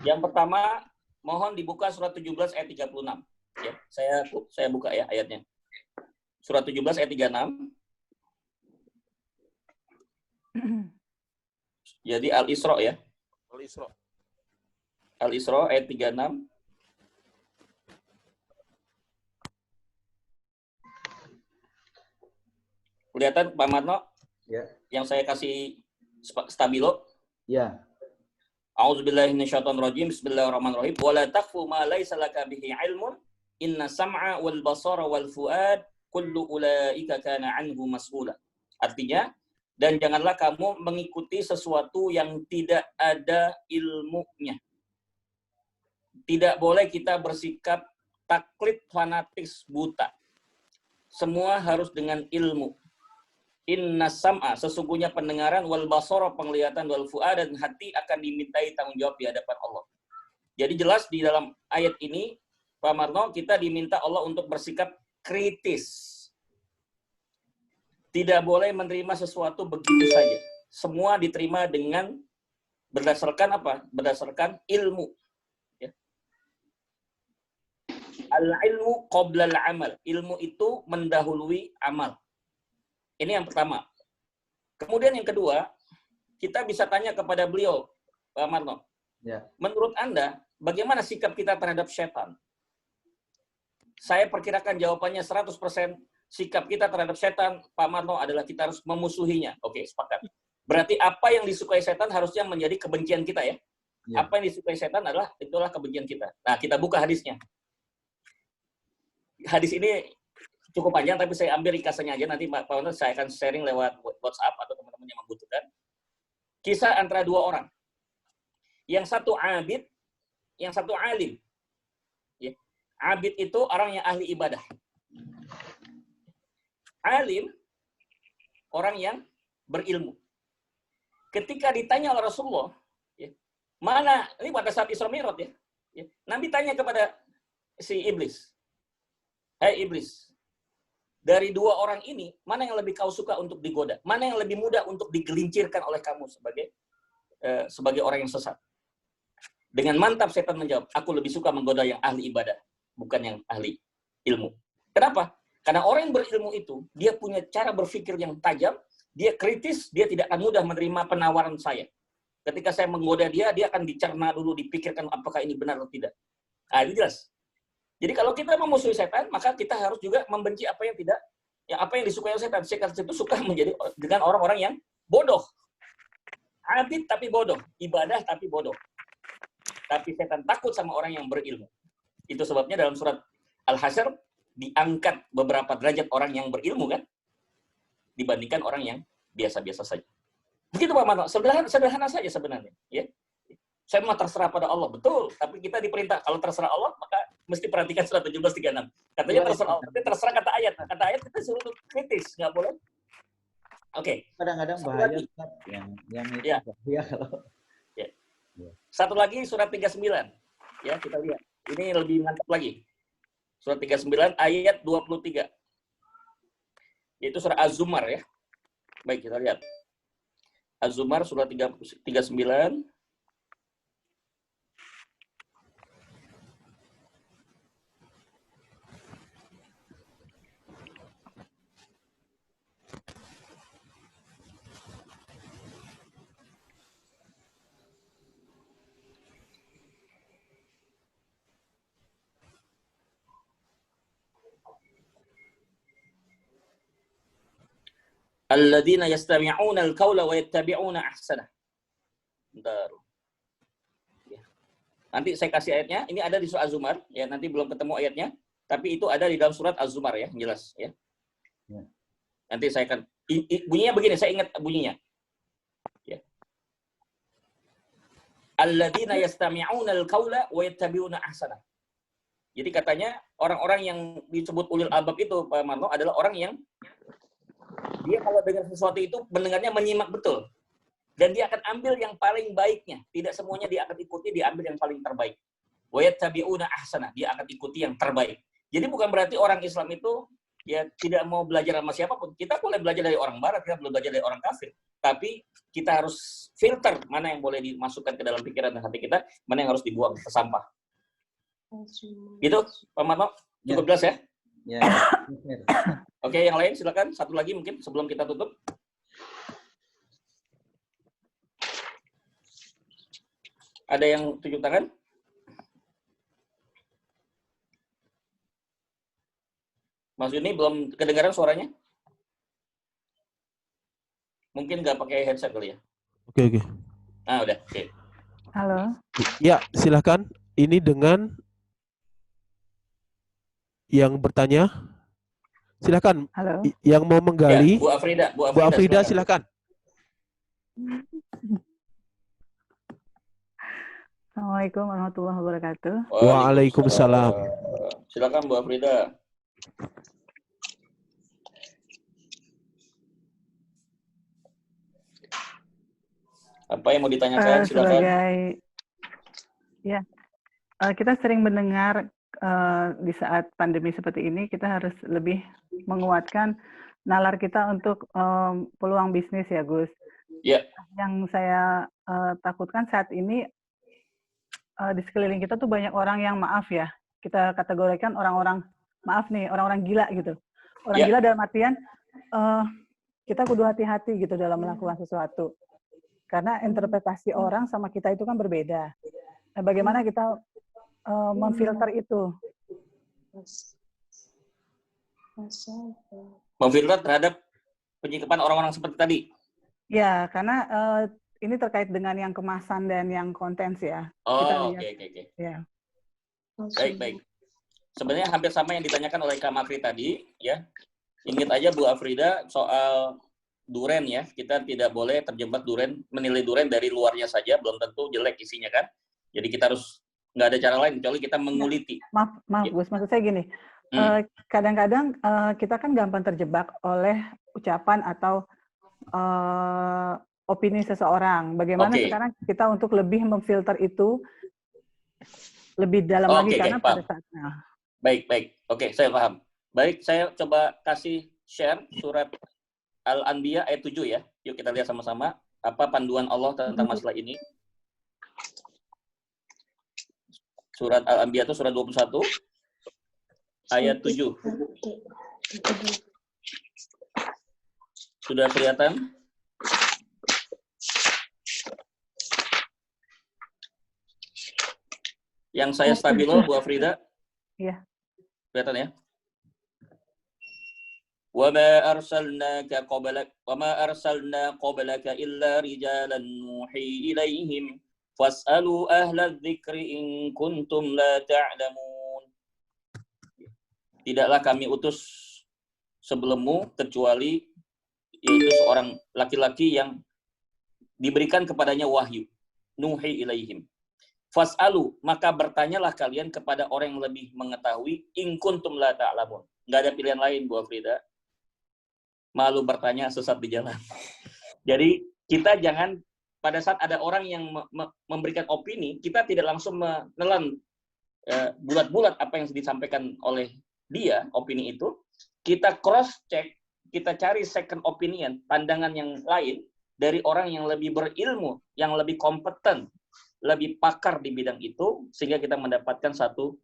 Yang pertama, mohon dibuka surat 17 ayat 36. Ya, saya buka ya ayatnya. Surat 17 ayat 36. Jadi Al-Isra ya. Al-Isra ayat 36. Kelihatan Pak Marno? Ya. Yang saya kasih stabilo? Ya. A'udzubillahi minasyaitonirrajim. Bismillahirrahmanirrahim. Wala taqfu ma laysa laka bihi ilmun. Inna sam'a wal basara wal fuad kullu ulaika kana anhu mas'ula. Artinya, dan janganlah kamu mengikuti sesuatu yang tidak ada ilmunya. Tidak boleh kita bersikap taklid fanatis buta. Semua harus dengan ilmu. Inna sam'a, sesungguhnya pendengaran, wal basara, penglihatan, wal fu'ad, dan hati akan dimintai tanggung jawab di hadapan Allah. Jadi jelas di dalam ayat ini, Pak Marno, kita diminta Allah untuk bersikap kritis. Tidak boleh menerima sesuatu begitu saja. Semua diterima dengan berdasarkan apa? Berdasarkan ilmu. Ya. Al-ilmu qabla al-amal. Ilmu itu mendahului amal. Ini yang pertama. Kemudian yang kedua, kita bisa tanya kepada beliau, Pak Marno. Ya. Menurut Anda, bagaimana sikap kita terhadap setan? Saya perkirakan jawabannya 100% sikap kita terhadap setan, Pak Marno, adalah kita harus memusuhinya. Oke, sepakat. Berarti apa yang disukai setan harusnya menjadi kebencian kita ya? Ya. Apa yang disukai setan itulah kebencian kita. Nah, kita buka hadisnya. Hadis ini cukup panjang, tapi saya ambil ringkasannya aja. Nanti Pak Marno saya akan sharing lewat WhatsApp atau teman-teman yang membutuhkan. Kisah antara dua orang. Yang satu abid, yang satu alim. Ya. Abid itu orang yang ahli ibadah. Alim, orang yang berilmu. Ketika ditanya oleh Rasulullah, ya, mana, ini pada saat Isra Mi'raj ya, Nabi tanya kepada si iblis, "Hai iblis, dari dua orang ini, mana yang lebih kau suka untuk digoda? Mana yang lebih mudah untuk digelincirkan oleh kamu sebagai orang yang sesat?" Dengan mantap setan menjawab, "Aku lebih suka menggoda yang ahli ibadah, bukan yang ahli ilmu." Kenapa? Karena orang yang berilmu itu, dia punya cara berpikir yang tajam, dia kritis, dia tidak akan mudah menerima penawaran saya. Ketika saya menggoda dia, dia akan dicerna dulu, dipikirkan apakah ini benar atau tidak. Nah, itu jelas. Jadi kalau kita memusuhi setan, maka kita harus juga membenci apa yang tidak, ya apa yang disukai oleh setan. Setan itu suka menjadi dengan orang-orang yang bodoh. Abid tapi bodoh, ibadah tapi bodoh. Tapi setan takut sama orang yang berilmu. Itu sebabnya dalam surat Al-Hasyr diangkat beberapa derajat orang yang berilmu kan dibandingkan orang yang biasa-biasa saja. Begitu Pak Marno, sederhana saja sebenarnya, ya. Saya mah terserah pada Allah, betul, tapi kita diperintah kalau terserah Allah maka mesti perhatikan surat 17:36. Katanya terserah Allah, tapi terserah kata ayat. Kata ayat kita suruh kritis, nggak boleh. Oke. Kadang-kadang bahaya yang itu ya. Bahaya kalau. Ya. Satu lagi surat 39. Ya, kita lihat. Ini lebih mantap lagi. Surat 39 ayat 23. Yaitu surah Az-Zumar ya. Baik, kita lihat. Az-Zumar surat 39. Alladzina yastami'una al-qaula wa yattabi'una ahsanah. Bentar. Ya. Nanti saya kasih ayatnya. Ini ada di surah Az-Zumar. Ya, nanti belum ketemu ayatnya. Tapi itu ada di dalam surat Az-Zumar ya. Jelas. Ya. Ya. Nanti saya akan... bunyinya begini. Saya ingat bunyinya. Ya. Alladzina yastami'una al-qaula wa yattabi'una ahsanah. Jadi katanya orang-orang yang disebut ulil albab itu, Pak Marno, adalah orang yang dia kalau dengar sesuatu itu mendengarnya menyimak betul. Dan dia akan ambil yang paling baiknya. Tidak semuanya dia akan ikuti, dia ambil yang paling terbaik. Wa yattabi'una ahsana, dia akan ikuti yang terbaik. Jadi bukan berarti orang Islam itu ya tidak mau belajar sama siapapun. Kita boleh belajar dari orang barat, kita boleh belajar dari orang kafir. Tapi kita harus filter mana yang boleh dimasukkan ke dalam pikiran dan hati kita, mana yang harus dibuang ke sampah. Gitu, Pak Marno? Cukup jelas ya? Ya. Oke, yang lain silakan. Satu lagi mungkin sebelum kita tutup. Ada yang tunjuk tangan? Mas Yuni belum kedengaran suaranya? Mungkin nggak pakai headset kali ya? Oke. Ah, udah. Oke. Halo. Ya, silakan. Ini dengan yang bertanya. Silakan. Halo. Yang mau menggali. Ya, Bu Afrida. Bu Afrida, silakan. Assalamualaikum warahmatullahi wabarakatuh. Waalaikumsalam. Silakan Bu Afrida. Apa yang mau ditanyakan? Silakan. Kita sering mendengar di saat pandemi seperti ini kita harus lebih menguatkan nalar kita untuk peluang bisnis ya Gus. Ya. Yang saya takutkan saat ini di sekeliling kita tuh banyak orang yang maaf ya. Kita kategorikan orang-orang maaf nih, orang-orang gila gitu. Orang gila dalam artian kita kudu hati-hati gitu dalam melakukan sesuatu. karena interpretasi orang sama kita itu kan berbeda. Nah, bagaimana kita memfilter itu? Memfilter terhadap penyikapan orang-orang seperti tadi. Ya, karena ini terkait dengan yang kemasan dan yang konten ya. Oh, oke. Ya. Baik. Sebenarnya hampir sama yang ditanyakan oleh Kak Makri tadi, ya. Ingat aja Bu Afrida soal duren ya. Kita tidak boleh terjebak duren, menilai duren dari luarnya saja, belum tentu jelek isinya kan. Jadi kita harus nggak ada cara lain kecuali kita menguliti. Maaf Gus, maksud saya gini. Kadang-kadang kita kan gampang terjebak oleh ucapan atau opini seseorang. Bagaimana sekarang kita untuk lebih memfilter itu lebih dalam lagi karena pada saatnya. Baik. Oke, saya paham. Baik, saya coba kasih share surat Al-Anbiya ayat 7 ya. Yuk kita lihat sama-sama apa panduan Allah tentang masalah ini. Surat Al-Anbiya itu surat 21 ayat 7. Sudah kelihatan? Yang saya stabilo, Bu Afrida? Iya. Kelihatan ya? وَمَا أَرْسَلْنَا قَبْلَكَ إِلَّا رِجَالًا نُوحِي إِلَيْهِمْ فَاسْأَلُوا أَهْلَ الذِّكْرِ إِن كُنتُمْ لَا تَعْلَمُونَ. Tidaklah kami utus sebelummu kecuali yaitu seorang laki-laki yang diberikan kepadanya wahyu. Nuhi ilaihim. Fas'alu, maka bertanyalah kalian kepada orang yang lebih mengetahui, in kuntum la ta'lamun. Nggak ada pilihan lain, Bu Afrida. Malu bertanya sesat di jalan. Jadi kita jangan, pada saat ada orang yang memberikan opini, kita tidak langsung menelan bulat-bulat apa yang disampaikan oleh dia, opini itu. Kita cross-check, kita cari second opinion, pandangan yang lain, dari orang yang lebih berilmu, yang lebih kompeten, lebih pakar di bidang itu, sehingga kita mendapatkan satu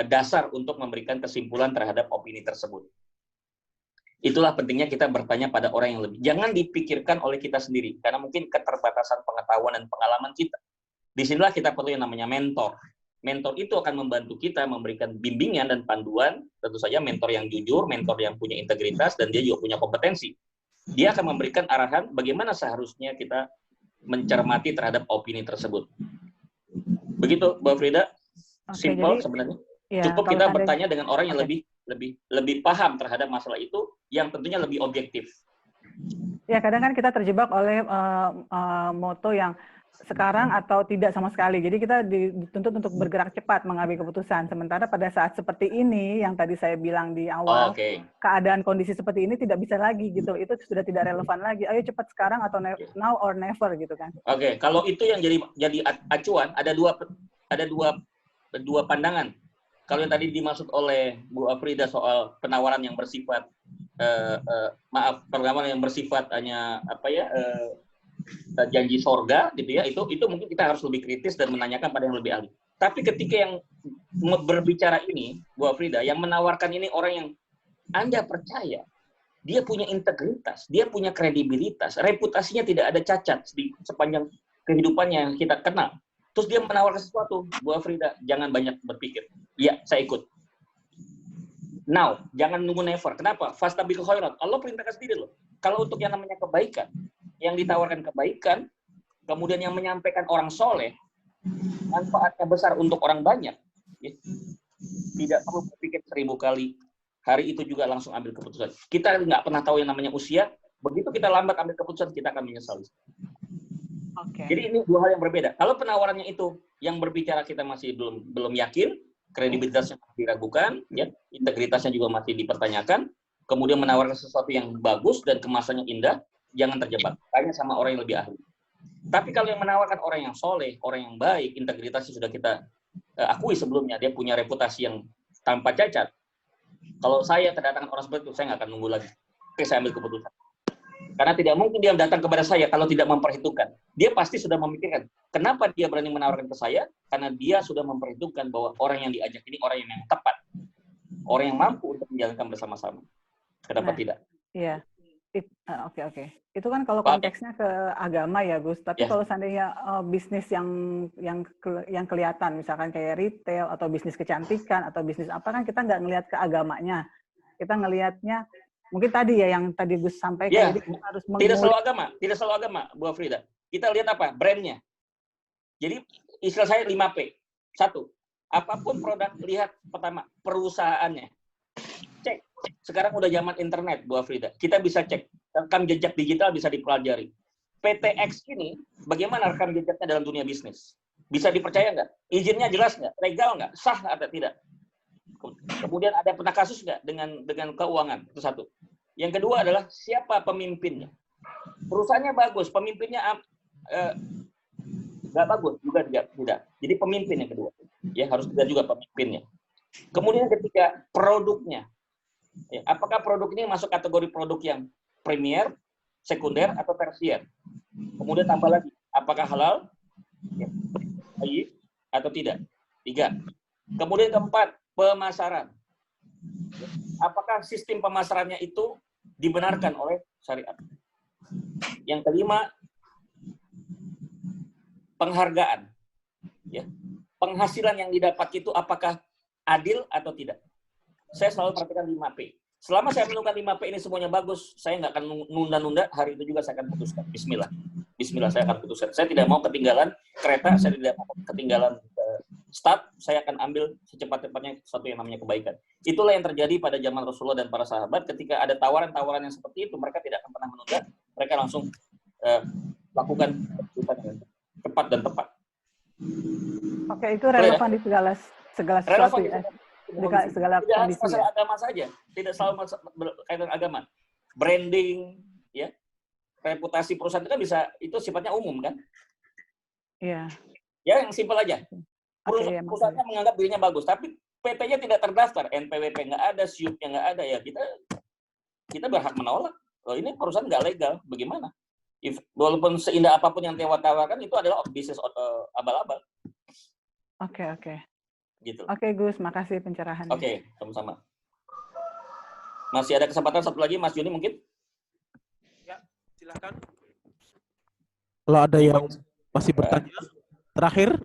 dasar untuk memberikan kesimpulan terhadap opini tersebut. Itulah pentingnya kita bertanya pada orang yang lebih. Jangan dipikirkan oleh kita sendiri, karena mungkin keterbatasan pengetahuan dan pengalaman kita. Disinilah kita perlu yang namanya mentor. Mentor itu akan membantu kita memberikan bimbingan dan panduan, tentu saja mentor yang jujur, mentor yang punya integritas, dan dia juga punya kompetensi. Dia akan memberikan arahan bagaimana seharusnya kita mencermati terhadap opini tersebut. Begitu, Mbak Frida. Simple sebenarnya. Ya, cukup kita bertanya dengan orang yang lebih paham terhadap masalah itu, yang tentunya lebih objektif. Ya, kadang kan kita terjebak oleh moto yang sekarang atau tidak sama sekali. Jadi kita dituntut untuk bergerak cepat mengambil keputusan. Sementara pada saat seperti ini, yang tadi saya bilang di awal, keadaan kondisi seperti ini tidak bisa lagi gitu. Itu sudah tidak relevan lagi. Ayo cepat sekarang atau now or never gitu kan. Oke, kalau itu yang jadi acuan, ada dua pandangan. Kalau yang tadi dimaksud oleh Bu Afrida soal penawaran yang bersifat penawaran yang bersifat hanya janji sorga gitu ya, itu mungkin kita harus lebih kritis dan menanyakan pada yang lebih ahli. Tapi ketika yang berbicara ini, Bu Afrida, yang menawarkan ini orang yang Anda percaya, dia punya integritas, dia punya kredibilitas, reputasinya tidak ada cacat di sepanjang kehidupannya yang kita kenal. Terus dia menawarkan sesuatu, Bu Afrida, jangan banyak berpikir. Ya, saya ikut. Now, jangan nunggu never. Kenapa? Fastabiqul khairat. Allah perintahkan sendiri loh. Kalau untuk yang namanya kebaikan, yang ditawarkan kebaikan, kemudian yang menyampaikan orang soleh, manfaatnya besar untuk orang banyak, ya, tidak perlu berpikir 1000 kali. Hari itu juga langsung ambil keputusan. Kita nggak pernah tahu yang namanya usia, begitu kita lambat ambil keputusan, kita akan menyesal. Jadi ini dua hal yang berbeda. Kalau penawarannya itu yang berbicara kita masih belum yakin, kredibilitasnya masih diragukan, ya, integritasnya juga masih dipertanyakan, kemudian menawarkan sesuatu yang bagus dan kemasannya indah, jangan terjebak. Tanya sama orang yang lebih ahli. Tapi kalau yang menawarkan orang yang soleh, orang yang baik, integritasnya sudah kita akui sebelumnya, dia punya reputasi yang tanpa cacat. Kalau saya terdatangkan orang seperti itu, saya nggak akan nunggu lagi. Oke, saya ambil keputusan. Karena tidak mungkin dia datang kepada saya kalau tidak memperhitungkan. Dia pasti sudah memikirkan. Kenapa dia berani menawarkan ke saya? Karena dia sudah memperhitungkan bahwa orang yang diajak ini orang yang tepat. Orang yang mampu untuk menjalankan bersama-sama. Kenapa tidak? Iya. Oke. Itu kan kalau konteksnya ke agama ya, Gus. Tapi kalau seandainya bisnis yang kelihatan, misalkan kayak retail atau bisnis kecantikan atau bisnis apa, kan kita nggak ngelihat ke agamanya. Kita ngelihatnya mungkin tadi ya yang tadi Gus sampaikan. Jadi kita harus tidak selalu agama, Bu Afrida. Kita lihat apa? Brandnya. Jadi istilah saya 5P. 1. Apapun produk, lihat pertama perusahaannya. Cek. Sekarang udah zaman internet, Bu Afrida. Kita bisa cek. Rekam jejak digital bisa dipelajari. PTX ini, bagaimana rekam jejaknya dalam dunia bisnis? Bisa dipercaya nggak? Izinnya jelas nggak? Legal nggak? Sah atau tidak? Kemudian ada pernah kasus nggak dengan keuangan? Itu satu. Yang kedua adalah siapa pemimpinnya? Perusahaannya bagus, pemimpinnya nggak bagus juga tidak. Jadi pemimpin yang kedua. Ya harus lihat juga pemimpinnya. Kemudian ketika produknya, ya, apakah produk ini masuk kategori produk yang premier, sekunder, atau tersier? Kemudian tambah lagi, apakah halal, ya, atau tidak? 3. Kemudian keempat, pemasaran. Apakah sistem pemasarannya itu dibenarkan oleh syariat? Yang kelima, penghargaan. Ya. Penghasilan yang didapat itu apakah adil atau tidak? Saya selalu perhatikan 5P. Selama saya menemukan 5P ini semuanya bagus, saya nggak akan nunda-nunda, hari itu juga saya akan putuskan. Bismillah. Bismillah, saya akan putuskan. Saya tidak mau ketinggalan kereta, saya tidak mau ketinggalan start, saya akan ambil secepat-cepatnya sesuatu yang namanya kebaikan. Itulah yang terjadi pada zaman Rasulullah dan para sahabat. Ketika ada tawaran-tawaran yang seperti itu, mereka tidak akan pernah menunda, mereka langsung lakukan keputusan yang cepat dan tepat. Oke, itu relevan di segala sesuatu ya. Segala kondisi. Tidak masalah agama saja, tidak selalu berkaitan agama. Branding, ya, reputasi perusahaan itu kan bisa, itu sifatnya umum kan? Iya. Ya, yang simpel aja. Perusahaannya menganggap dirinya bagus, tapi PT-nya tidak terdaftar, NPWP nggak ada, SIUP-nya nggak ada, ya kita berhak menolak. Oh, ini perusahaan nggak legal, bagaimana? Walaupun seindah apapun yang tawarkan, itu adalah bisnis abal-abal. Oke. Gitu. Oke, Gus, makasih pencerahannya. Oke, sama-sama. Masih ada kesempatan satu lagi, Mas Juni mungkin? Ya, silakan. Kalau ada yang masih bertanya, terakhir.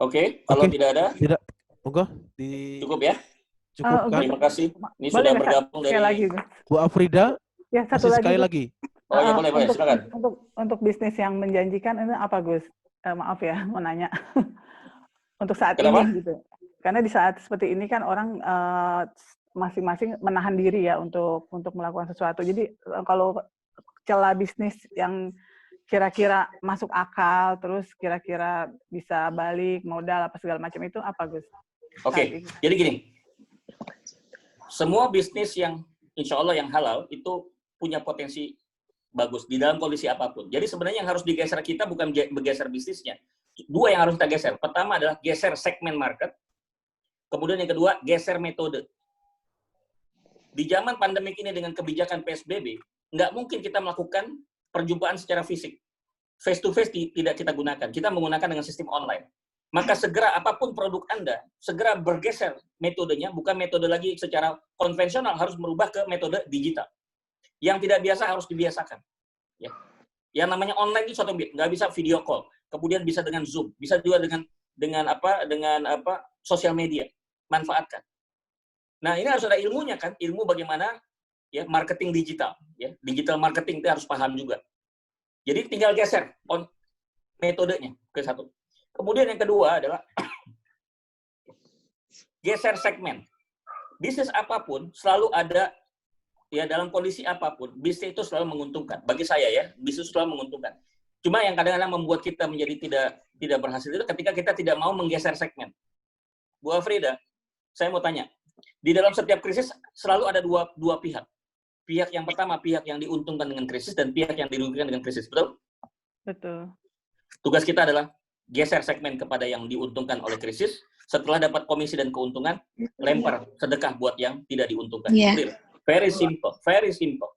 Oke, kalau tidak ada. Tidak. Monggo. Cukup ya? Cukup kan? Terima kasih. Ini sudah bergabung dari lagi, Bu Afrida. Ya, satu lagi. Sekali lagi. Oh ya, boleh, silakan. Untuk bisnis yang menjanjikan ini apa, Gus? Maaf ya, mau nanya. Untuk saat ini gitu. Karena di saat seperti ini kan orang masing-masing menahan diri ya untuk melakukan sesuatu. Jadi kalau celah bisnis yang kira-kira masuk akal, terus kira-kira bisa balik modal apa segala macam itu apa, Gus? Oke, jadi gini. Semua bisnis yang insya Allah yang halal itu punya potensi bagus di dalam kondisi apapun. Jadi sebenarnya yang harus digeser kita bukan bergeser bisnisnya. Dua yang harus kita geser. Pertama adalah geser segmen market. Kemudian yang kedua, geser metode. Di zaman pandemik ini dengan kebijakan PSBB, nggak mungkin kita melakukan perjumpaan secara fisik. Face to face tidak kita gunakan. Kita menggunakan dengan sistem online. Maka segera apapun produk Anda, segera bergeser metodenya, bukan metode lagi secara konvensional, harus merubah ke metode digital. Yang tidak biasa harus dibiasakan. Ya. Yang namanya online itu suatu nggak bisa video call, kemudian bisa dengan Zoom, bisa juga dengan sosial media. Manfaatkan. Nah, ini harus ada ilmunya kan, ilmu bagaimana ya marketing digital, ya. Digital marketing itu harus paham juga. Jadi tinggal geser metodenya ke satu. Kemudian yang kedua adalah geser segmen. Bisnis apapun selalu ada, ya dalam kondisi apapun, bisnis itu selalu menguntungkan. Bagi saya ya, bisnis selalu menguntungkan. Cuma yang kadang-kadang membuat kita menjadi tidak berhasil itu ketika kita tidak mau menggeser segmen. Bu Afrida, saya mau tanya, di dalam setiap krisis selalu ada dua pihak. Pihak yang pertama, pihak yang diuntungkan dengan krisis, dan pihak yang dirugikan dengan krisis. Betul? Betul. Tugas kita adalah geser segmen kepada yang diuntungkan oleh krisis. Setelah dapat komisi dan keuntungan, lempar sedekah buat yang tidak diuntungkan. Yeah. Very simple, very simple.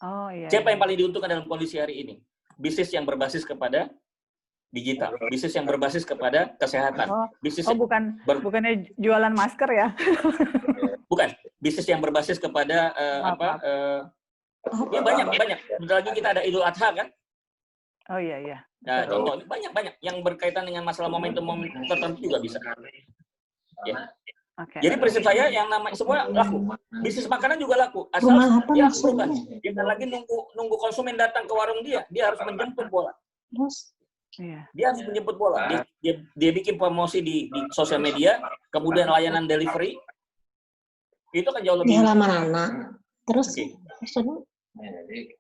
Oh iya. Siapa yang paling diuntungkan dalam kondisi hari ini? Bisnis yang berbasis kepada digital, bisnis yang berbasis kepada kesehatan. Bisnis bukannya jualan masker ya? Bukan, bisnis yang berbasis kepada ya banyak. Bentar lagi kita ada Idul Adha kan? Oh iya. Nah, contoh banyak yang berkaitan dengan masalah momentum tertentu juga bisa. Ya. Okay. Jadi prinsip saya yang namanya semua laku. Bisnis makanan juga laku. Asal dia berubah. Jangan lagi nunggu konsumen datang ke warung dia harus menjemput bola. Dia harus menjemput bola. Dia bikin promosi di sosial media, kemudian layanan delivery. Itu kan jauh lebih. Di halaman anak. Terus.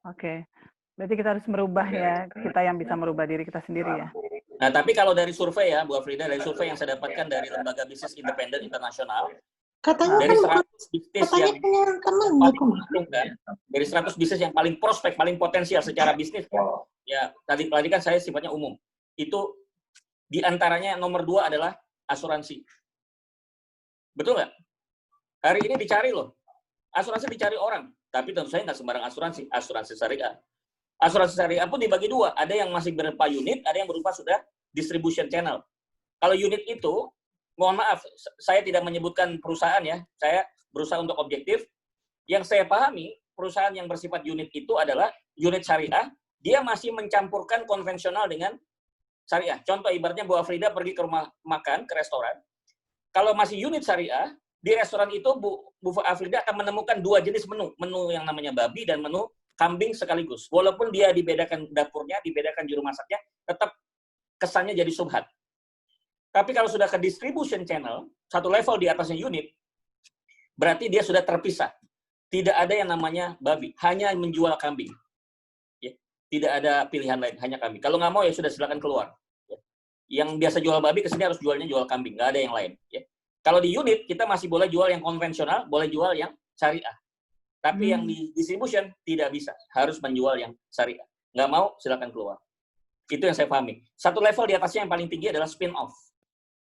Oke. Berarti kita harus merubah ya, kita yang bisa merubah diri kita sendiri ya. Nah, tapi kalau dari survei ya, Bu Afrida, dari survei yang saya dapatkan dari Lembaga Bisnis Independen Internasional, dari 100 bisnis yang paling menguntungkan, dari 100 bisnis yang paling prospek, paling potensial secara bisnis, ya tadi kan saya sifatnya umum, itu diantaranya nomor 2 adalah asuransi. Betul nggak? Hari ini dicari loh, asuransi dicari orang, tapi tentu saja nggak sembarang asuransi syariah. Asuransi syariah pun dibagi 2, ada yang masih berupa unit, ada yang berupa sudah distribution channel. Kalau unit itu, mohon maaf, saya tidak menyebutkan perusahaan ya, saya berusaha untuk objektif. Yang saya pahami, perusahaan yang bersifat unit itu adalah unit syariah, dia masih mencampurkan konvensional dengan syariah. Contoh ibaratnya Bu Afrida pergi ke rumah makan, ke restoran, kalau masih unit syariah, di restoran itu Bu Afrida akan menemukan 2 jenis menu yang namanya babi dan menu kambing sekaligus. Walaupun dia dibedakan dapurnya, dibedakan juru masaknya, tetap kesannya jadi subhat. Tapi kalau sudah ke distribution channel, satu level di atasnya unit, berarti dia sudah terpisah. Tidak ada yang namanya babi, hanya menjual kambing. Ya. Tidak ada pilihan lain, hanya kambing. Kalau nggak mau ya sudah silakan keluar. Ya. Yang biasa jual babi, kesini harus jualnya jual kambing, nggak ada yang lain. Ya. Kalau di unit, kita masih boleh jual yang konvensional, boleh jual yang syariah. Tapi yang di distribution tidak bisa, harus menjual yang syariah. Nggak mau, silakan keluar. Itu yang saya pahami. Satu level di atasnya yang paling tinggi adalah spin-off.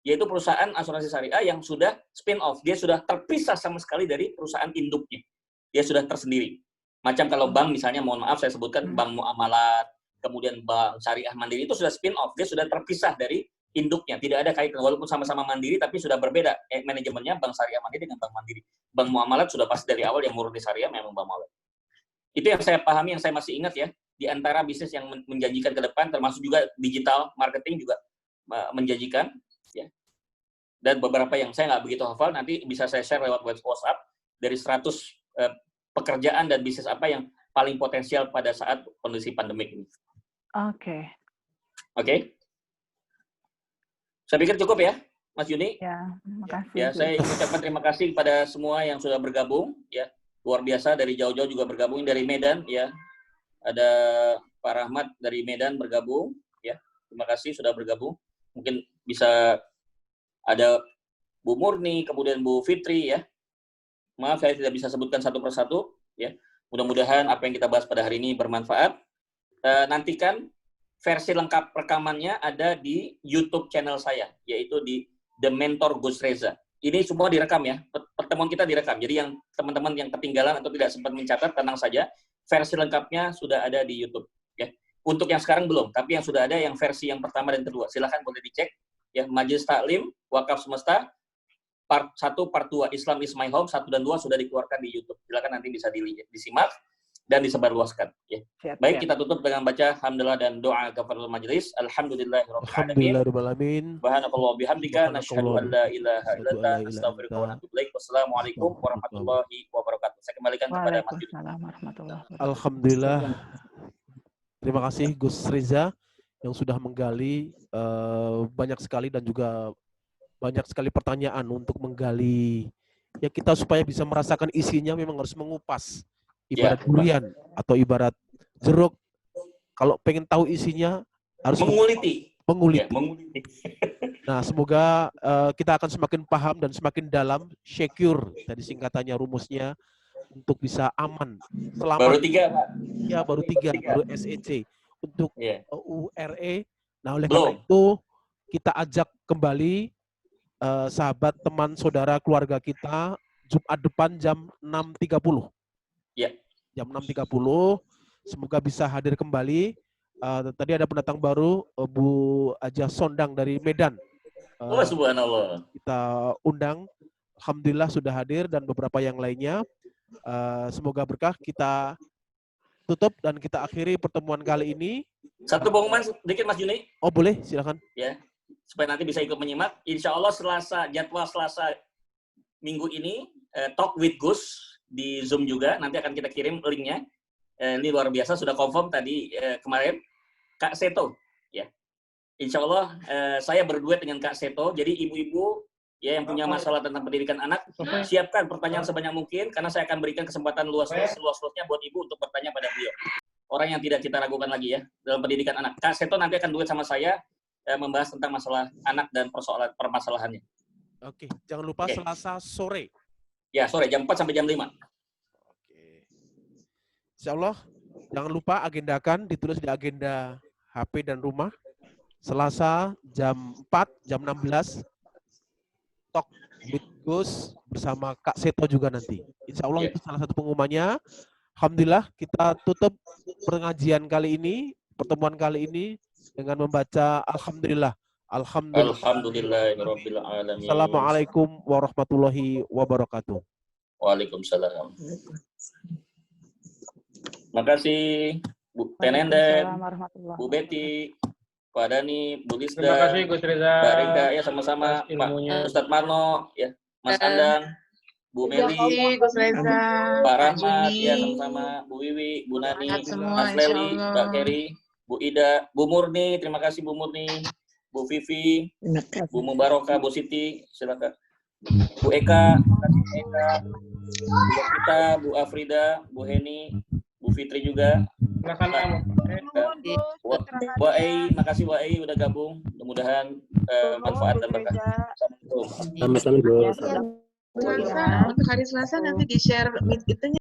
Yaitu perusahaan asuransi syariah yang sudah spin-off. Dia sudah terpisah sama sekali dari perusahaan induknya. Dia sudah tersendiri. Macam kalau bank misalnya, mohon maaf saya sebutkan bank muamalat, kemudian bank syariah mandiri itu sudah spin-off. Dia sudah terpisah dari induknya. Tidak ada kaitan, walaupun sama-sama mandiri, tapi sudah berbeda. Manajemennya bank syariah mandiri dengan bank mandiri. Bank muamalat sudah pasti dari awal yang murni syariah memang bank muamalat. Itu yang saya pahami, yang saya masih ingat ya. Di antara bisnis yang menjanjikan ke depan, termasuk juga digital marketing juga menjanjikan. Ya. Dan beberapa yang saya nggak begitu hafal, nanti bisa saya share lewat WhatsApp dari 100 pekerjaan dan bisnis apa yang paling potensial pada saat kondisi pandemik ini. Oke. Saya pikir cukup ya, Mas Yuni. Ya, terima kasih. Ya, saya ucapkan terima kasih kepada semua yang sudah bergabung. Ya, luar biasa dari jauh-jauh juga bergabung dari Medan. Ya, ada Pak Rahmat dari Medan bergabung. Ya, terima kasih sudah bergabung. Mungkin bisa ada Bu Murni, kemudian Bu Fitri. Ya, maaf saya tidak bisa sebutkan satu persatu. Ya, mudah-mudahan apa yang kita bahas pada hari ini bermanfaat. Nantikan versi lengkap rekamannya ada di YouTube channel saya, yaitu di The Mentor Gus Reza. Ini semua direkam ya, pertemuan kita direkam. Jadi yang teman-teman yang ketinggalan atau tidak sempat mencatat, tenang saja, versi lengkapnya sudah ada di YouTube. Ya. Untuk yang sekarang belum, tapi yang sudah ada yang versi yang pertama dan kedua. Silahkan boleh dicek. Ya, Majelis Taklim, Wakaf Semesta, part 1, part 2, Islam is my home, 1 dan 2 sudah dikeluarkan di YouTube. Silahkan nanti bisa disimak dan disebarluaskan. Ya. Baik, kita tutup dengan baca hamdalah dan doa kafaratul majelis. Alhamdulillahirrahmanirrahim. Subhanakallah bihamdika nasyhadu an la ilaha illa anta astaghfiruka wa atubu ilaik. Wassalamualaikum warahmatullahi wabarakatuh. Saya kembalikan kepada Mas Yudi. Alhamdulillah. Terima kasih Gus Reza yang sudah menggali banyak sekali dan juga banyak sekali pertanyaan untuk menggali ya kita supaya bisa merasakan isinya memang harus mengupas. Ibarat durian atau ibarat jeruk, kalau pengen tahu isinya harus menguliti. Ya, menguliti. Nah, semoga kita akan semakin paham dan semakin dalam, secure tadi singkatannya, rumusnya untuk bisa aman. Selama baru 3, Pak. Ya, baru 3, baru SEC untuk URE. Nah, oleh karena itu kita ajak kembali sahabat, teman, saudara, keluarga kita Jumat depan jam 6.30. Ya. Jam 6.30, semoga bisa hadir kembali Tadi ada pendatang baru, Bu Aja Sondang dari Medan. Oh, subhanallah. Kita undang, alhamdulillah sudah hadir, dan beberapa yang lainnya. Semoga berkah. Kita tutup dan kita akhiri pertemuan kali ini. Satu pengumuman sedikit Mas Juni. Oh boleh, silakan. Ya, supaya nanti bisa ikut menyimak. Insya Allah jadwal Selasa minggu ini Talk with Gus di Zoom juga. Nanti akan kita kirim linknya. Ini luar biasa, sudah confirm tadi kemarin. Kak Seto, ya. Insya Allah saya berduet dengan Kak Seto. Jadi ibu-ibu ya yang punya masalah tentang pendidikan anak, siapkan pertanyaan sebanyak mungkin karena saya akan berikan kesempatan seluas-luasnya buat ibu untuk bertanya pada beliau. Orang yang tidak kita ragukan lagi ya dalam pendidikan anak. Kak Seto nanti akan duet sama saya membahas tentang masalah anak dan permasalahannya. Oke, jangan lupa Selasa sore. Ya, sore jam 4 sampai jam 5. Oke. Insya Allah, jangan lupa agendakan, ditulis di agenda HP dan rumah. Selasa jam 4, jam 16, Talk with Gus bersama Kak Seto juga nanti. Insya Allah itu salah satu pengumumannya. Alhamdulillah kita tutup pengajian kali ini, pertemuan kali ini dengan membaca Alhamdulillah. Alhamdulillahirabbil alamin. Assalamualaikum warahmatullahi wabarakatuh. Waalaikumsalam. Makasih Bu Tenenden, Bu Betty, Pak Dani, Bu Lisda, terima kasih Gus Reza, Mbak Rika, ya sama-sama, Pak Ustadz Marno, ya Mas Andang, Bu Meli, Gus Reza, Pak Rahmat, ya sama-sama, Bu Wiwi, Bu Nani, Mas Leli, Mbak Keri, Bu Ida, Bu Murni, terima kasih Bu Murni, Bu Vivi, Bu Mubarokah, Bu Siti, silakan. Bu Eka, terima kasih Bu Eka, Bu Kita, Bu Afrida, Bu Heni, Bu Fitri juga. Bu Ei, makasih Bu Ei udah gabung. Mudah-mudahan manfaat dan berkah. Assalamualaikum. Untuk hari Selasa nanti di share meet itunya.